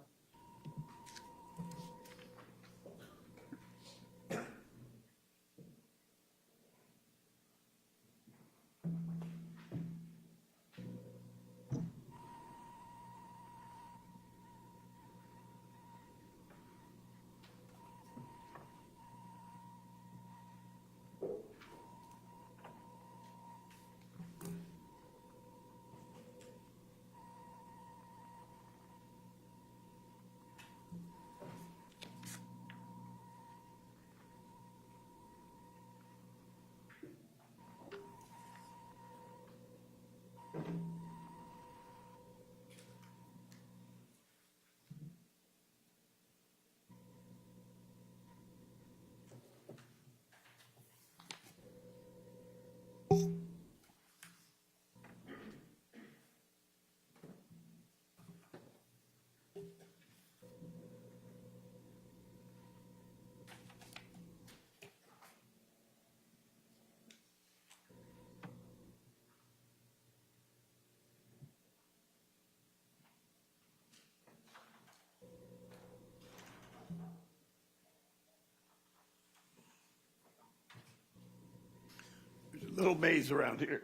Little maze around here.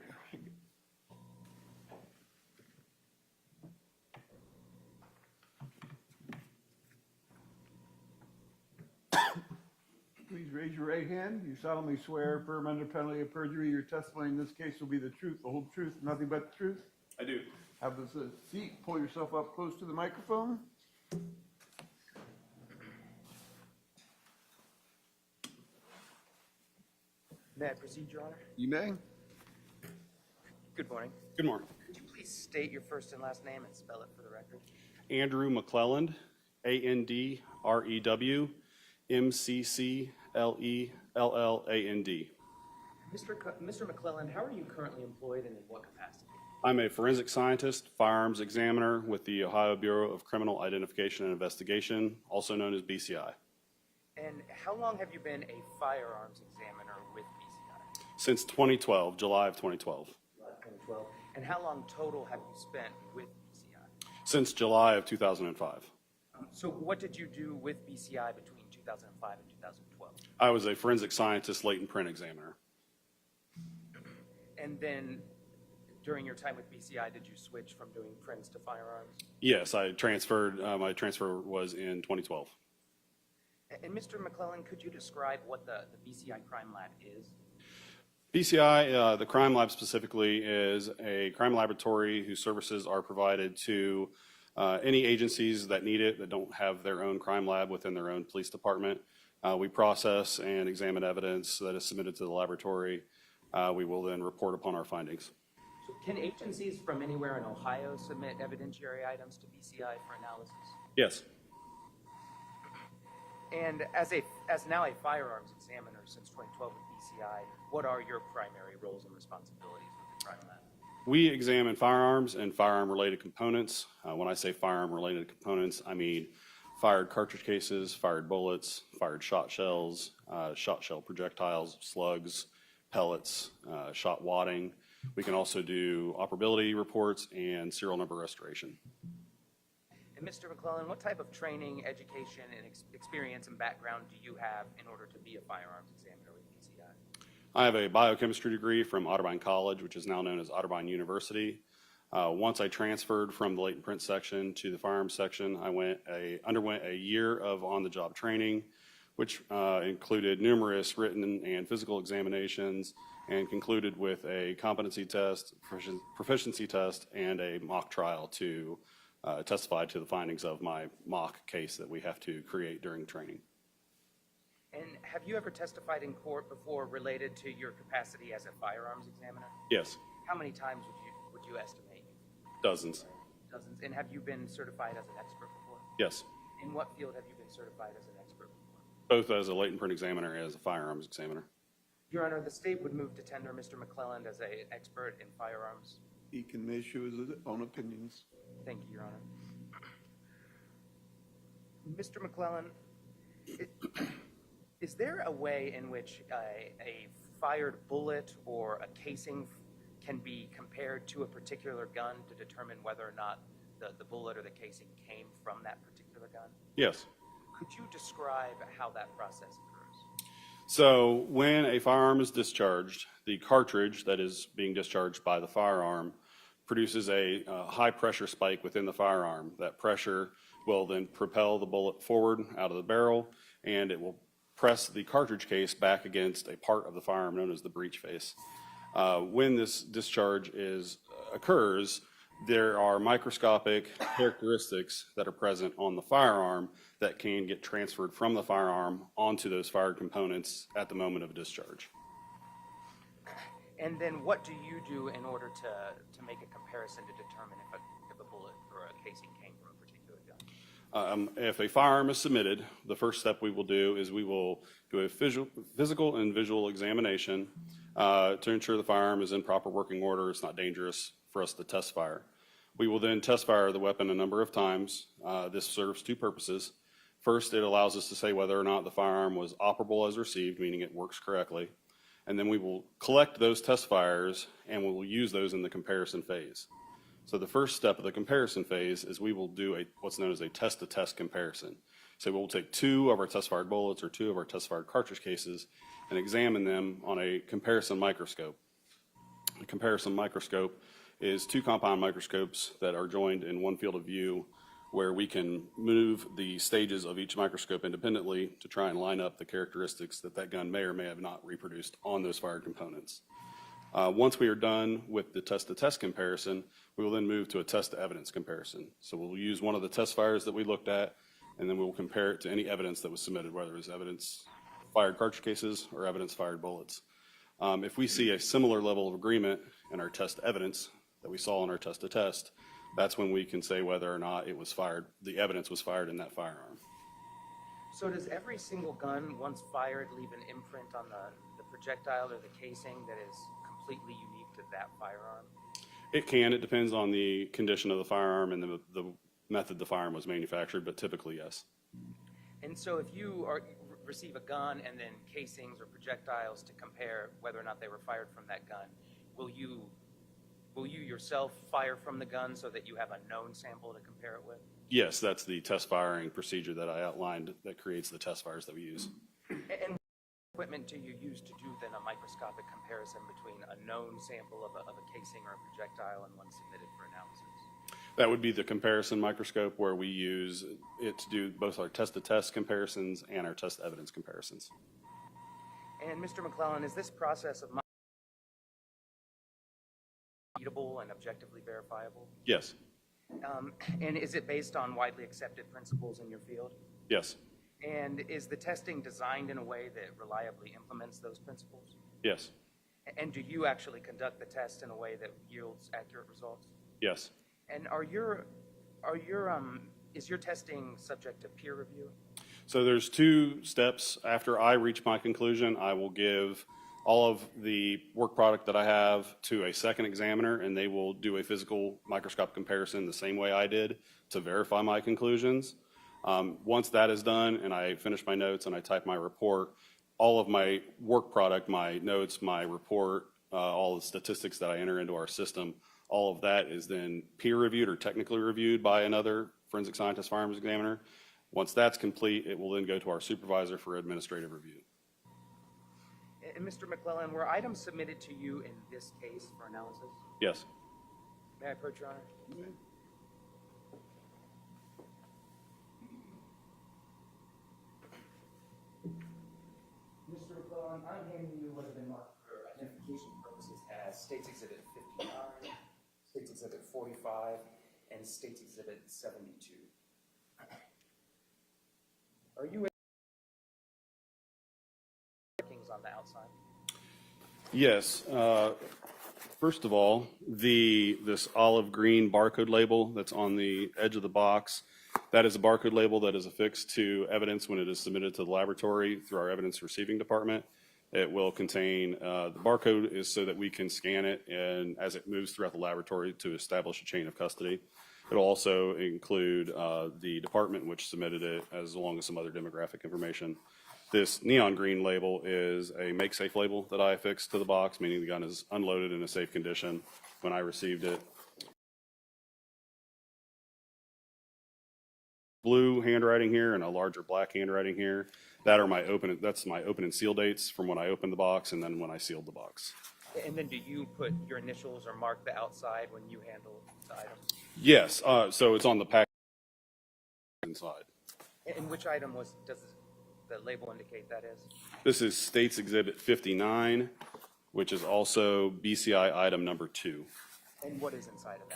Please raise your right hand. You solemnly swear, affirm under penalty of perjury, your testimony in this case will be the truth, the whole truth, nothing but the truth? I do. Have a seat. Pull yourself up close to the microphone. May I proceed, Your Honor? You may. Good morning. Good morning. Could you please state your first and last name and spell it for the record? Andrew McClelland, ANDREW, MCCLELLAND. Mr. McClelland, how are you currently employed and in what capacity? I'm a forensic scientist, firearms examiner with the Ohio Bureau of Criminal Identification and Investigation, also known as BCI. And how long have you been a firearms examiner with BCI? Since 2012, July of 2012. July 2012. And how long total have you spent with BCI? Since July of 2005. So what did you do with BCI between 2005 and 2012? I was a forensic scientist, latent print examiner. And then during your time with BCI, did you switch from doing prints to firearms? Yes, I transferred. My transfer was in 2012. And Mr. McClelland, could you describe what the BCI Crime Lab is? BCI, the crime lab specifically, is a crime laboratory whose services are provided to any agencies that need it, that don't have their own crime lab within their own police department. We process and examine evidence that is submitted to the laboratory. We will then report upon our findings. So can agencies from anywhere in Ohio submit evidentiary items to BCI for analysis? Yes. And as now a firearms examiner since 2012 with BCI, what are your primary roles and responsibilities with the crime lab? We examine firearms and firearm-related components. When I say firearm-related components, I mean fired cartridge cases, fired bullets, fired shot shells, shot shell projectiles, slugs, pellets, shot wadding. We can also do operability reports and serial number restoration. And Mr. McClelland, what type of training, education, and experience and background do you have in order to be a firearms examiner with BCI? I have a biochemistry degree from Otterbein College, which is now known as Otterbein University. Once I transferred from the latent print section to the firearms section, I underwent a year of on-the-job training, which included numerous written and physical examinations and concluded with a competency test, proficiency test, and a mock trial to testify to the findings of my mock case that we have to create during training. And have you ever testified in court before related to your capacity as a firearms examiner? Yes, How many times would you estimate? dozens. Dozens. And have you been certified as an expert before? Yes, In what field have you been certified as an expert before? both as a latent print examiner and as a firearms examiner. Your Honor, the state would move to tender Mr. McClelland as an expert in firearms. He can issue his own opinions. Thank you, Your Honor. Mr. McClelland, is there a way in which a fired bullet or a casing can be compared to a particular gun to determine whether or not the bullet or the casing came from that particular gun? Yes. Could you describe how that process occurs? So when a firearm is discharged, the cartridge that is being discharged by the firearm produces a high pressure spike within the firearm. That pressure will then propel the bullet forward out of the barrel, and it will press the cartridge case back against a part of the firearm known as the breech face. When this discharge occurs, there are microscopic characteristics that are present on the firearm that can get transferred from the firearm onto those fired components at the moment of discharge. And then what do you do in order to make a comparison to determine if a bullet or a casing came from a particular gun? If a firearm is submitted, the first step we will do is we will do a physical and visual examination to ensure the firearm is in proper working order, it's not dangerous for us to test fire. We will then test fire the weapon a number of times. This serves two purposes. First, it allows us to say whether or not the firearm was operable as received, meaning it works correctly. And then we will collect those test fires and we will use those in the comparison phase. So the first step of the comparison phase is we will do what's known as a test-to-test comparison. So we'll take two of our test-fired bullets or two of our test-fired cartridge cases and examine them on a comparison microscope. A comparison microscope is two compound microscopes that are joined in one field of view where we can move the stages of each microscope independently to try and line up the characteristics that that gun may or may have not reproduced on those fired components. Once we are done with the test-to-test comparison, we will then move to a test-to-evidence comparison. So we'll use one of the test fires that we looked at, and then we'll compare it to any evidence that was submitted, whether it was evidence fired cartridge cases or evidence fired bullets. If we see a similar level of agreement in our test evidence that we saw in our test-to-test, that's when we can say whether or not it was fired, the evidence was fired in that firearm. So does every single gun, once fired, leave an imprint on the projectile or the casing that is completely unique to that firearm? It can. It depends on the condition of the firearm and the method the firearm was manufactured, but typically, yes. And so if you receive a gun and then casings or projectiles to compare whether or not they were fired from that gun, will you yourself fire from the gun so that you have a known sample to compare it with? Yes, that's the test firing procedure that I outlined that creates the test fires that we use. And what equipment do you use to do then a microscopic comparison between a known sample of a casing or a projectile and one submitted for analysis? That would be the comparison microscope where we use it to do both our test-to-test comparisons and our test evidence comparisons. And Mr. McClellan, is this process of repeatable and objectively verifiable? Yes. And is it based on widely accepted principles in your field? Yes. And is the testing designed in a way that reliably implements those principles? Yes. And do you actually conduct the test in a way that yields accurate results? Yes. And is your testing subject to peer review? So there's two steps. After I reach my conclusion, I will give all of the work product that I have to a second examiner, and they will do a physical microscope comparison the same way I did to verify my conclusions. Once that is done and I finish my notes and I type my report, all of my work product, my notes, my report, all the statistics that I enter into our system, all of that is then peer reviewed or technically reviewed by another forensic scientist firearms examiner. Once that's complete, it will then go to our supervisor for administrative review. And Mr. McClellan, were items submitted to you in this case for analysis? Yes. May I approach, Your Honor? Mr. McClellan, I'm handing you what have been marked for identification purposes as States Exhibit 59, States Exhibit 45, and States Exhibit 72. Are you markings on the outside? Yes. First of all, this olive green barcode label that's on the edge of the box, that is a barcode label that is affixed to evidence when it is submitted to the laboratory through our evidence receiving department. It will contain, the barcode is so that we can scan it and as it moves throughout the laboratory to establish a chain of custody. It'll also include the department which submitted it as long as some other demographic information. This neon green label is a make safe label that I affixed to the box, meaning the gun is unloaded in a safe condition when I received it. Blue handwriting here and a larger black handwriting here. That's my open and seal dates from when I opened the box and then when I sealed the box. And then do you put your initials or mark the outside when you handle the items? Yes, so it's on the pack inside. And which item does the label indicate that is? This is States Exhibit 59, which is also BCI item number 2. And what is inside of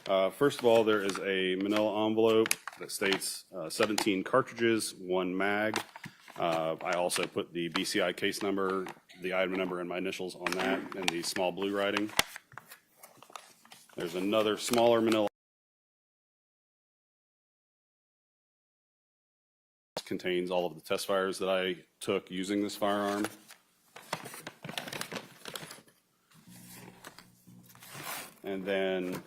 that? First of all, there is a manila envelope that states 17 cartridges, 1 mag. I also put the BCI case number, the item number, and my initials on that, and the small blue writing. There's another smaller manila. Contains all of the test fires that I took using this firearm. And then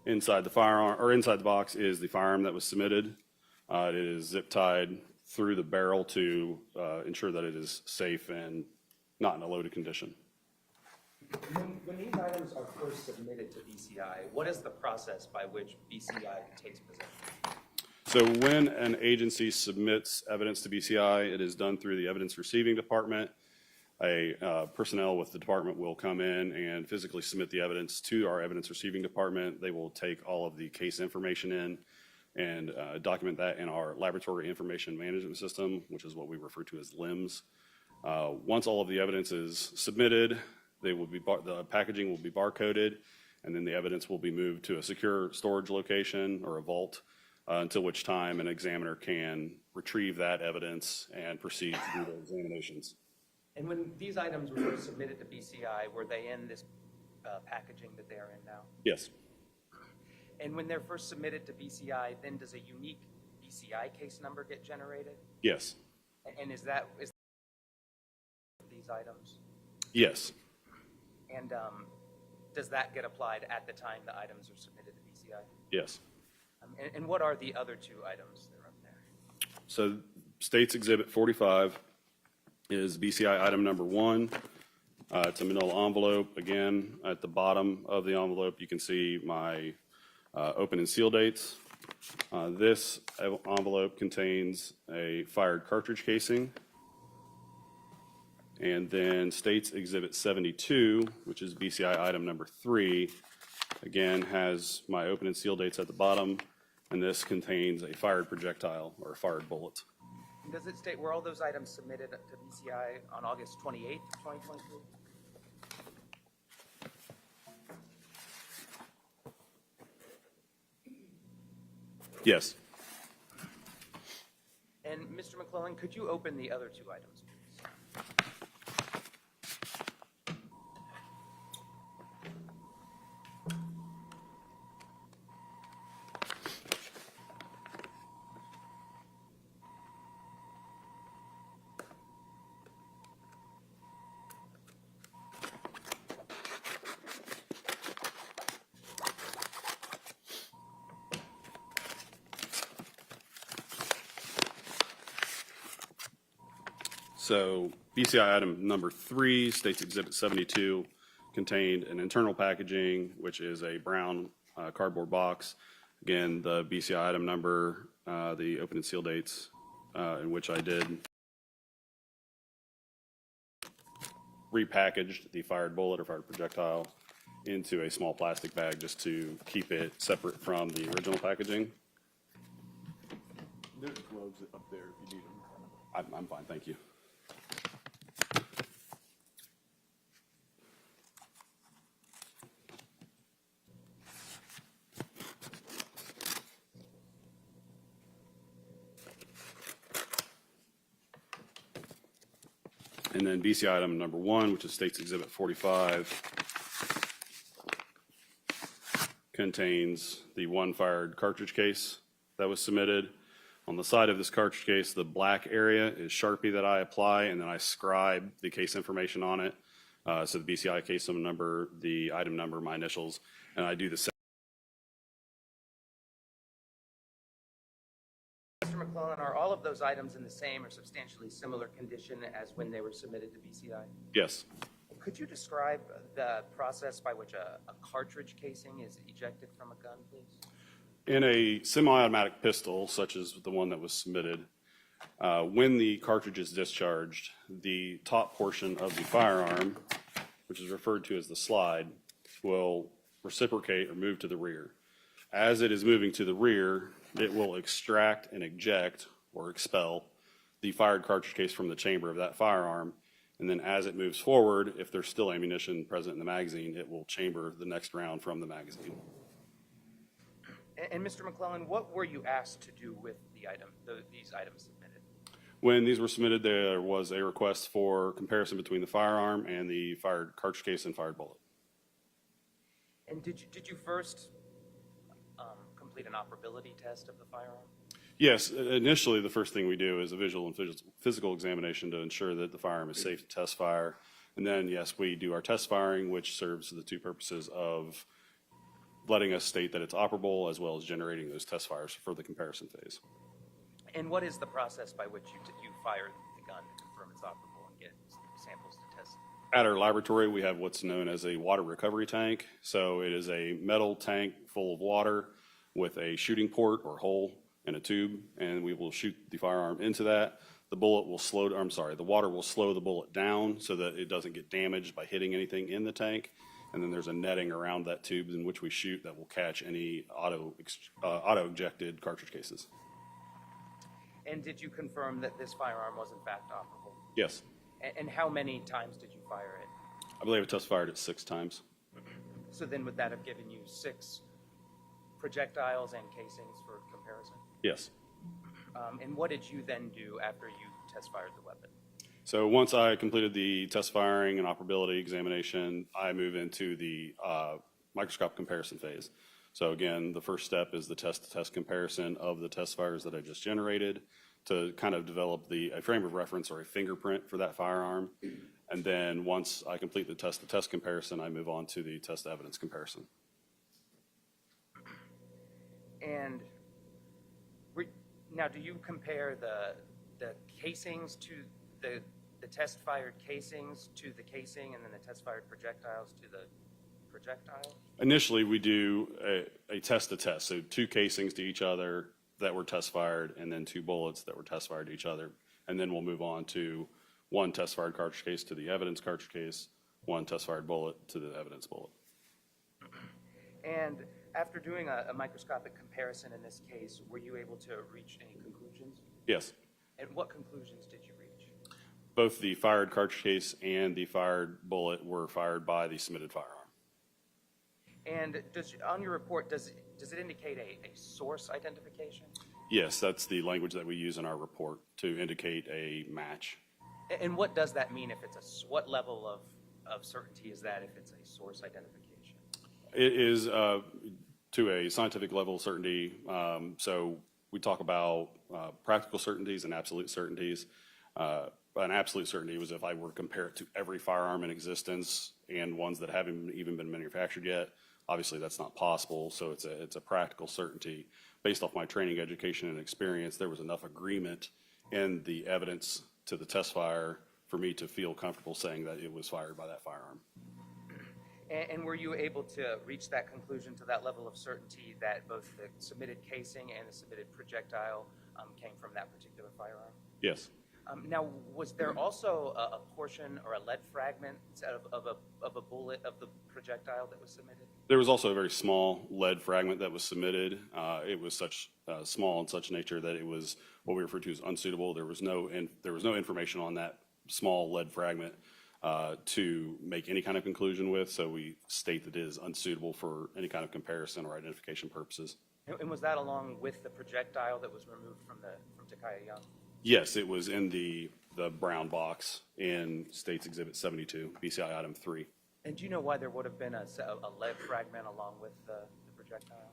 inside the firearm, or inside the box, is the firearm that was submitted. It is zip tied through the barrel to ensure that it is safe and not in a loaded condition. When these items are first submitted to BCI, what is the process by which BCI takes possession? So when an agency submits evidence to BCI, it is done through the evidence receiving department. Personnel with the department will come in and physically submit the evidence to our evidence receiving department. They will take all of the case information in and document that in our laboratory information management system, which is what we refer to as LIMS. Once all of the evidence is submitted, the packaging will be barcoded, and then the evidence will be moved to a secure storage location or a vault, until which time an examiner can retrieve that evidence and proceed through the examinations. And when these items were first submitted to BCI, were they in this packaging that they are in now? Yes. And when they're first submitted to BCI, then does a unique BCI case number get generated? Yes. And is these items? Yes. And does that get applied at the time the items are submitted to BCI? Yes. And what are the other two items that are up there? So State's Exhibit 45 is BCI item number 1. It's a manila envelope. Again, at the bottom of the envelope, you can see my open and seal dates. This envelope contains a fired cartridge casing. And then State's Exhibit 72, which is BCI item number 3, again has my open and seal dates at the bottom, and this contains a fired projectile or a fired bullet. Does it state were all those items submitted to BCI on August 28th, 2023? Yes. And Mr. McClellan, could you open the other two items, please? So BCI item number 3, State's Exhibit 72, contained an internal packaging, which is a brown cardboard box. Again, the BCI item number, the open and seal dates, in which I did repackaged the fired bullet or fired projectile into a small plastic bag just to keep it separate from the original packaging. There's gloves up there if you need them. I'm fine, thank you. And then BCI item number 1, which is State's Exhibit 45, contains the one fired cartridge case that was submitted. On the side of this cartridge case, the black area is Sharpie that I apply, and then I scribe the case information on it. So the BCI case number, the item number, my initials, and I do the same. Mr. McClellan, are all of those items in the same or substantially similar condition as when they were submitted to BCI? Yes. Could you describe the process by which a cartridge casing is ejected from a gun, please? In a semi-automatic pistol, such as the one that was submitted, when the cartridge is discharged, the top portion of the firearm, which is referred to as the slide, will reciprocate or move to the rear. As it is moving to the rear, it will extract and eject or expel the fired cartridge case from the chamber of that firearm. And then as it moves forward, if there's still ammunition present in the magazine, it will chamber the next round from the magazine. And Mr. McClellan, what were you asked to do with these items submitted? When these were submitted, there was a request for comparison between the firearm and the fired cartridge case and fired bullet. And did you first complete an operability test of the firearm? Yes, initially the first thing we do is a visual and physical examination to ensure that the firearm is safe to test fire. And then, yes, we do our test firing, which serves the two purposes of letting us state that it's operable as well as generating those test fires for the comparison phase. And what is the process by which you fire the gun to confirm it's operable and get samples to test? At our laboratory, we have what's known as a water recovery tank. So it is a metal tank full of water with a shooting port or hole in a tube, and we will shoot the firearm into that. The water will slow the bullet down so that it doesn't get damaged by hitting anything in the tank. And then there's a netting around that tube in which we shoot that will catch any auto-ejected cartridge cases. And did you confirm that this firearm was in fact operable? Yes. And how many times did you fire it? I believe it test fired it 6 times. So then would that have given you 6 projectiles and casings for comparison? Yes. And what did you then do after you test fired the weapon? So once I completed the test firing and operability examination, I move into the microscope comparison phase. So again, the first step is the test-to-test comparison of the test fires that I just generated to kind of develop a frame of reference or a fingerprint for that firearm. And then once I complete the test-to-test comparison, I move on to the test evidence comparison. And now, do you compare the casings to the test-fired casings to the casing, and then the test-fired projectiles to the projectile? Initially, we do a test-to-test, so 2 casings to each other that were test-fired, and then 2 bullets that were test-fired to each other. And then we'll move on to 1 test-fired cartridge case to the evidence cartridge case, 1 test-fired bullet to the evidence bullet. And after doing a microscopic comparison in this case, were you able to reach any conclusions? Yes. And what conclusions did you reach? Both the fired cartridge case and the fired bullet were fired by the submitted firearm. And on your report, does it indicate a source identification? Yes, that's the language that we use in our report to indicate a match. And what does that mean if it's what level of certainty is that if it's a source identification? It is to a scientific level of certainty. So we talk about practical certainties and absolute certainties. An absolute certainty was if I were to compare it to every firearm in existence and ones that haven't even been manufactured yet. Obviously, that's not possible, so it's a practical certainty. Based off my training, education, and experience, there was enough agreement in the evidence to the test fire for me to feel comfortable saying that it was fired by that firearm. And were you able to reach that conclusion to that level of certainty that both the submitted casing and the submitted projectile came from that particular firearm? Yes. Now, was there also a portion or a lead fragment of a bullet of the projectile that was submitted? There was also a very small lead fragment that was submitted. It was such small in such nature that it was what we refer to as unsuitable. There was no information on that small lead fragment to make any kind of conclusion with, so we state that it is unsuitable for any kind of comparison or identification purposes. And was that along with the projectile that was removed from Takaya Young? Yes, it was in the brown box in States Exhibit 72, BCI Item 3. And do you know why there would have been a lead fragment along with the projectile?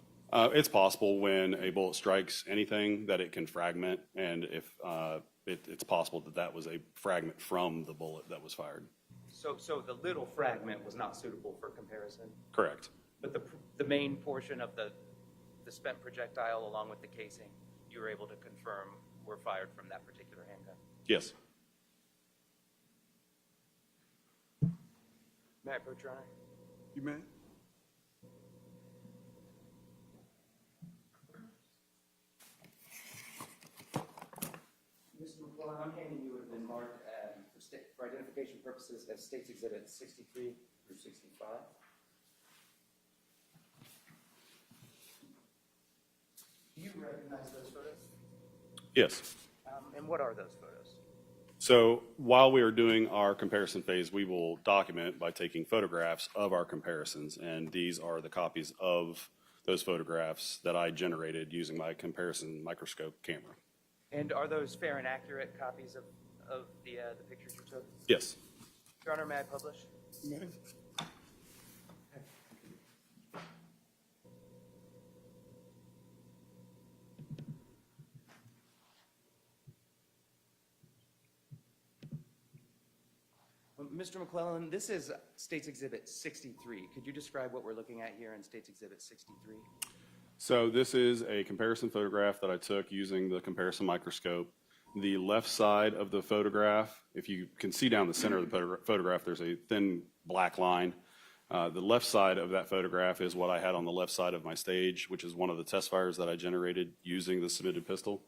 It's possible when a bullet strikes anything that it can fragment, and if it's possible that that was a fragment from the bullet that was fired. So the little fragment was not suitable for comparison? Correct. But the main portion of the spent projectile along with the casing, you were able to confirm were fired from that particular handgun? Yes. May I approach, Your Honor? You may. Mr. McClellan, I'm handing you have been marked for identification purposes as States Exhibit 63 through 65. Do you recognize those photos? Yes. And what are those photos? So while we are doing our comparison phase, we will document by taking photographs of our comparisons, and these are the copies of those photographs that I generated using my comparison microscope camera. And are those fair and accurate copies of the pictures you took? Yes. Your Honor, may I publish? You may. Mr. McClellan, this is States Exhibit 63. Could you describe what we're looking at here in States Exhibit 63? So this is a comparison photograph that I took using the comparison microscope. The left side of the photograph, if you can see down the center of the photograph, there's a thin black line. The left side of that photograph is what I had on the left side of my stage, which is one of the test fires that I generated using the submitted pistol.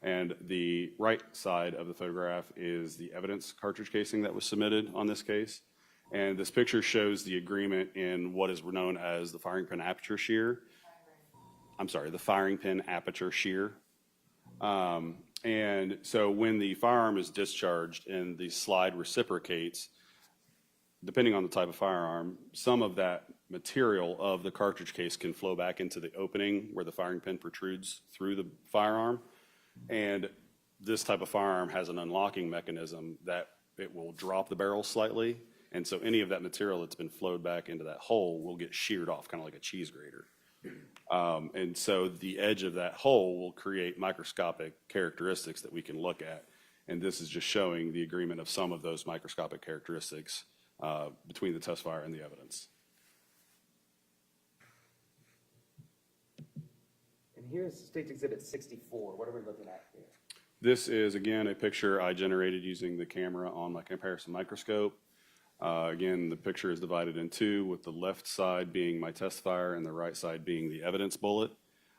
And the right side of the photograph is the evidence cartridge casing that was submitted on this case. And this picture shows the agreement in what is known as the firing pin aperture shear. I'm sorry, the firing pin aperture shear. And so when the firearm is discharged and the slide reciprocates, depending on the type of firearm, some of that material of the cartridge case can flow back into the opening where the firing pin protrudes through the firearm. And this type of firearm has an unlocking mechanism that it will drop the barrel slightly. And so any of that material that's been flowed back into that hole will get sheared off, kind of like a cheese grater. And so the edge of that hole will create microscopic characteristics that we can look at. And this is just showing the agreement of some of those microscopic characteristics between the test fire and the evidence. And here's State's Exhibit 64. What are we looking at here? This is, again, a picture I generated using the camera on my comparison microscope. Again, the picture is divided in two, with the left side being my test fire and the right side being the evidence bullet.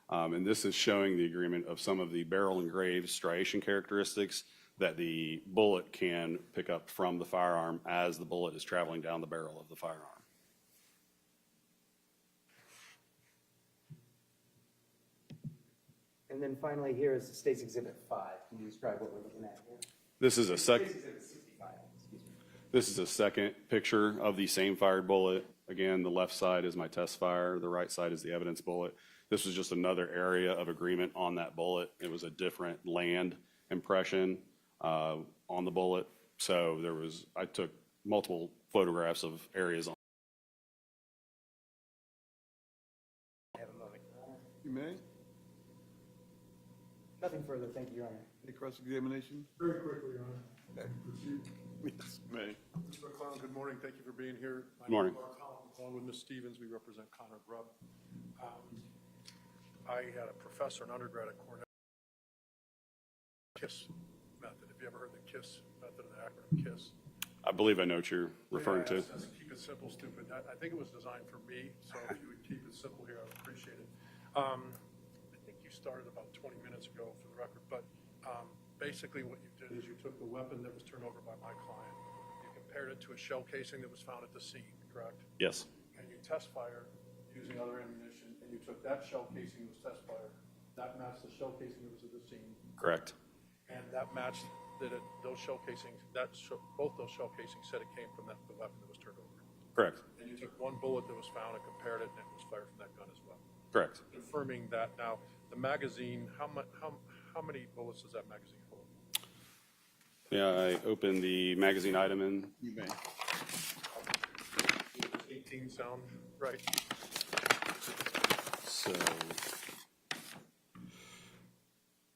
And this is showing the agreement of some of the barrel engraved striation characteristics that the bullet can pick up from the firearm as the bullet is traveling down the barrel of the firearm. And then finally, here is State's Exhibit 5. Can you describe what we're looking at here? This is a State's Exhibit 65, excuse me. This is a second picture of the same fired bullet. Again, the left side is my test fire, the right side is the evidence bullet. This was just another area of agreement on that bullet. It was a different land impression on the bullet. So I took multiple photographs of areas on. Have a moment. You may. Nothing further, thank you, Your Honor. Any cross-examination? Very quickly, Your Honor. Proceed. Yes, may. Mr. McClellan, good morning. Thank you for being here. Good morning. My name is Mark Collins. Along with Ms. Stevens, we represent Connor Grubb. I had a professor, an undergrad at Cornell, KISS method. Have you ever heard the KISS method, the acronym KISS? I believe I know what you're referring to. That's keep it simple, stupid. I think it was designed for me, so if you would keep it simple here, I would appreciate it. I think you started about 20 minutes ago for the record, but basically what you did is you took the weapon that was turned over by my client, you compared it to a shell casing that was found at the scene, correct? Yes, And you test fired using other ammunition, and you took that shell casing that was test fired, that matched the shell casing that was at the scene, correct. and that matched those shell casings, both those shell casings said it came from the weapon that was turned over. Correct. And you took one bullet that was found and compared it, and it was fired from that gun as well. Correct. Confirming that now, the magazine, how many bullets does that magazine hold? Yeah, I opened the magazine item in. You may. 18 sound right? So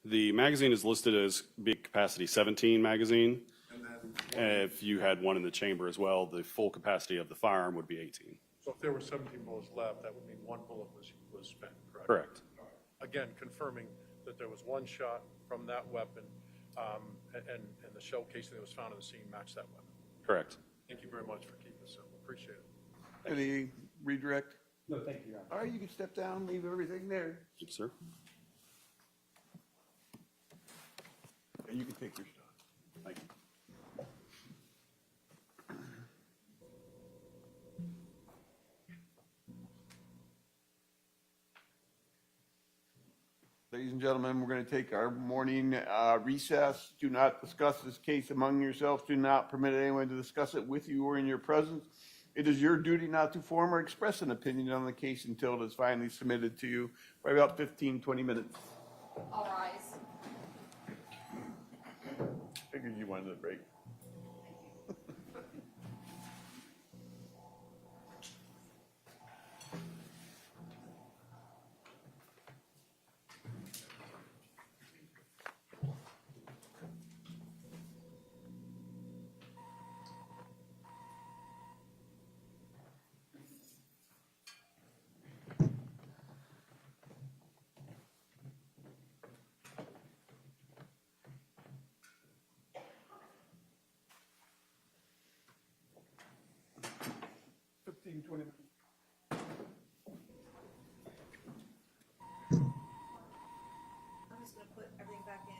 the magazine is listed as big capacity 17 magazine. And then, If you had one in the chamber as well, the full capacity of the firearm would be 18. so if there were 17 bullets left, that would mean one bullet was spent, correct? Correct. All right. Again, confirming that there was one shot from that weapon, and the shell casing that was found in the scene matched that weapon. Correct. Thank you very much for keeping it simple. Appreciate it. Any redirect? No, thank you, Your Honor. All right, you can step down, leave everything there. Yes, sir. And you can take your shot. Thank you. Ladies and gentlemen, we're going to take our morning recess. Do not discuss this case among yourselves. Do not permit anyone to discuss it with you or in your presence. It is your duty not to form or express an opinion on the case until it is finally submitted to you by about 15, 20 minutes. All rise. Figured you wanted a break. 15, 20 minutes. I'm just gonna put everything back in.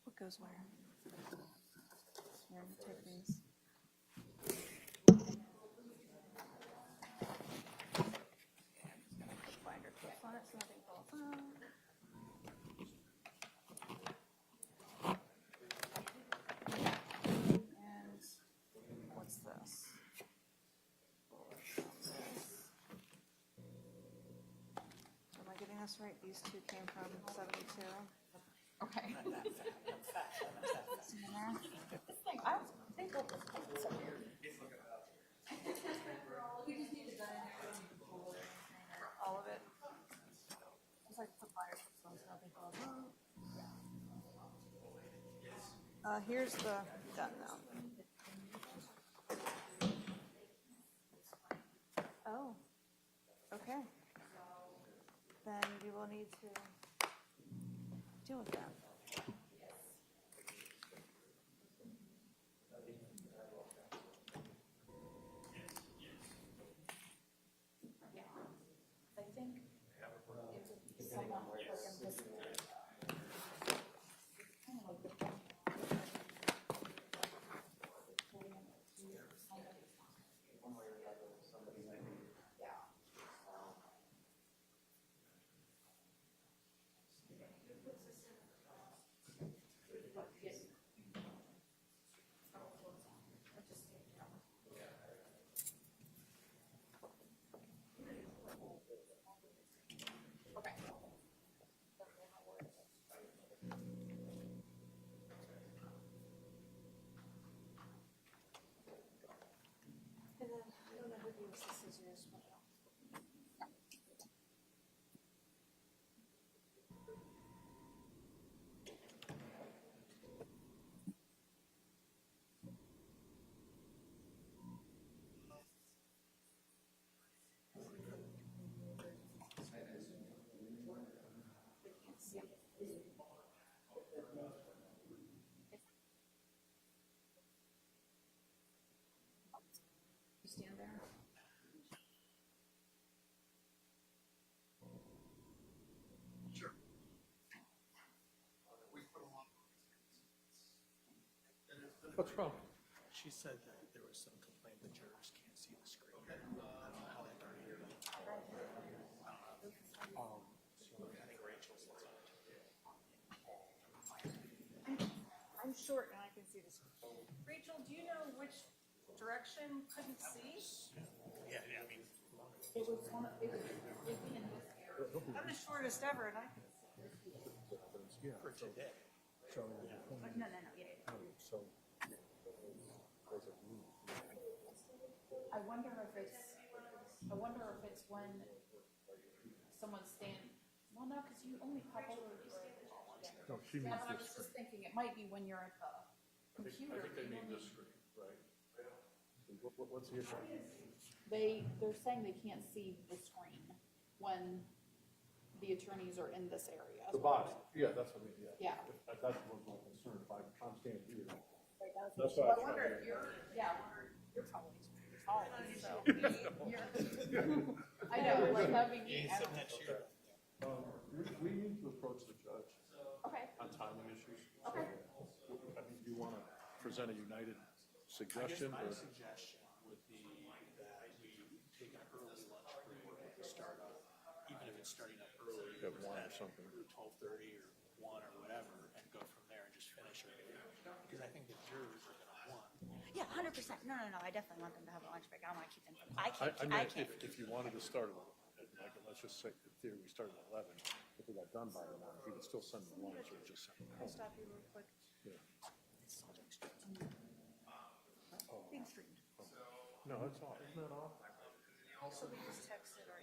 What goes where? Here, take these. Binder clips on it so nothing falls out. And what's this? Am I getting this right? These two came from 72. Okay. I think what was so weird. All of it. Just like put fire clips on so nothing falls out. Here's the done now. Oh, okay. Then you will need to deal with that. I think if someone were like in this. And then I don't know who uses the scissors, but you stand there. What's wrong? She said that there was some complaint that jurors can't see the screen. I don't know how that got here. I think Rachel said something. I'm short and I can see this. Rachel, do you know which direction couldn't see? Yeah, I mean, It was one of, it was in this area. I'm the shortest ever and I can see. for today. No, yeah. I wonder if it's when someone's well, no, because you only pop over. Yeah, but I was just thinking, it might be when you're at the computer. What's the issue? They're saying they can't see the screen when the attorneys are in this area. The box, yeah, that's what I mean, yeah. Yeah. That's what my concern, if I'm standing here. Right, That's so why I wonder if you're probably tall, so I know, like having you. We need to approach the judge Okay, on timing issues. okay. I mean, do you want to present a united I guess suggestion? my Or suggestion would be that we take an early lunch break at the start of, even if it's starting up early. At 1 or something. 12:30 or 1 or whatever, and go from there and just finish it. Because I think the jurors are gonna want. Yeah, 100%. No, I definitely want them to have a lunch break. I don't want to keep them. I I can't. mean, if you wanted to start at, like, let's just say, in theory, we started at 11, if we got done by 11, we could still send them lunch or just send them I'll home. stop you real quick. Yeah. Being streamed. No, that's all, isn't that all? So we just texted our.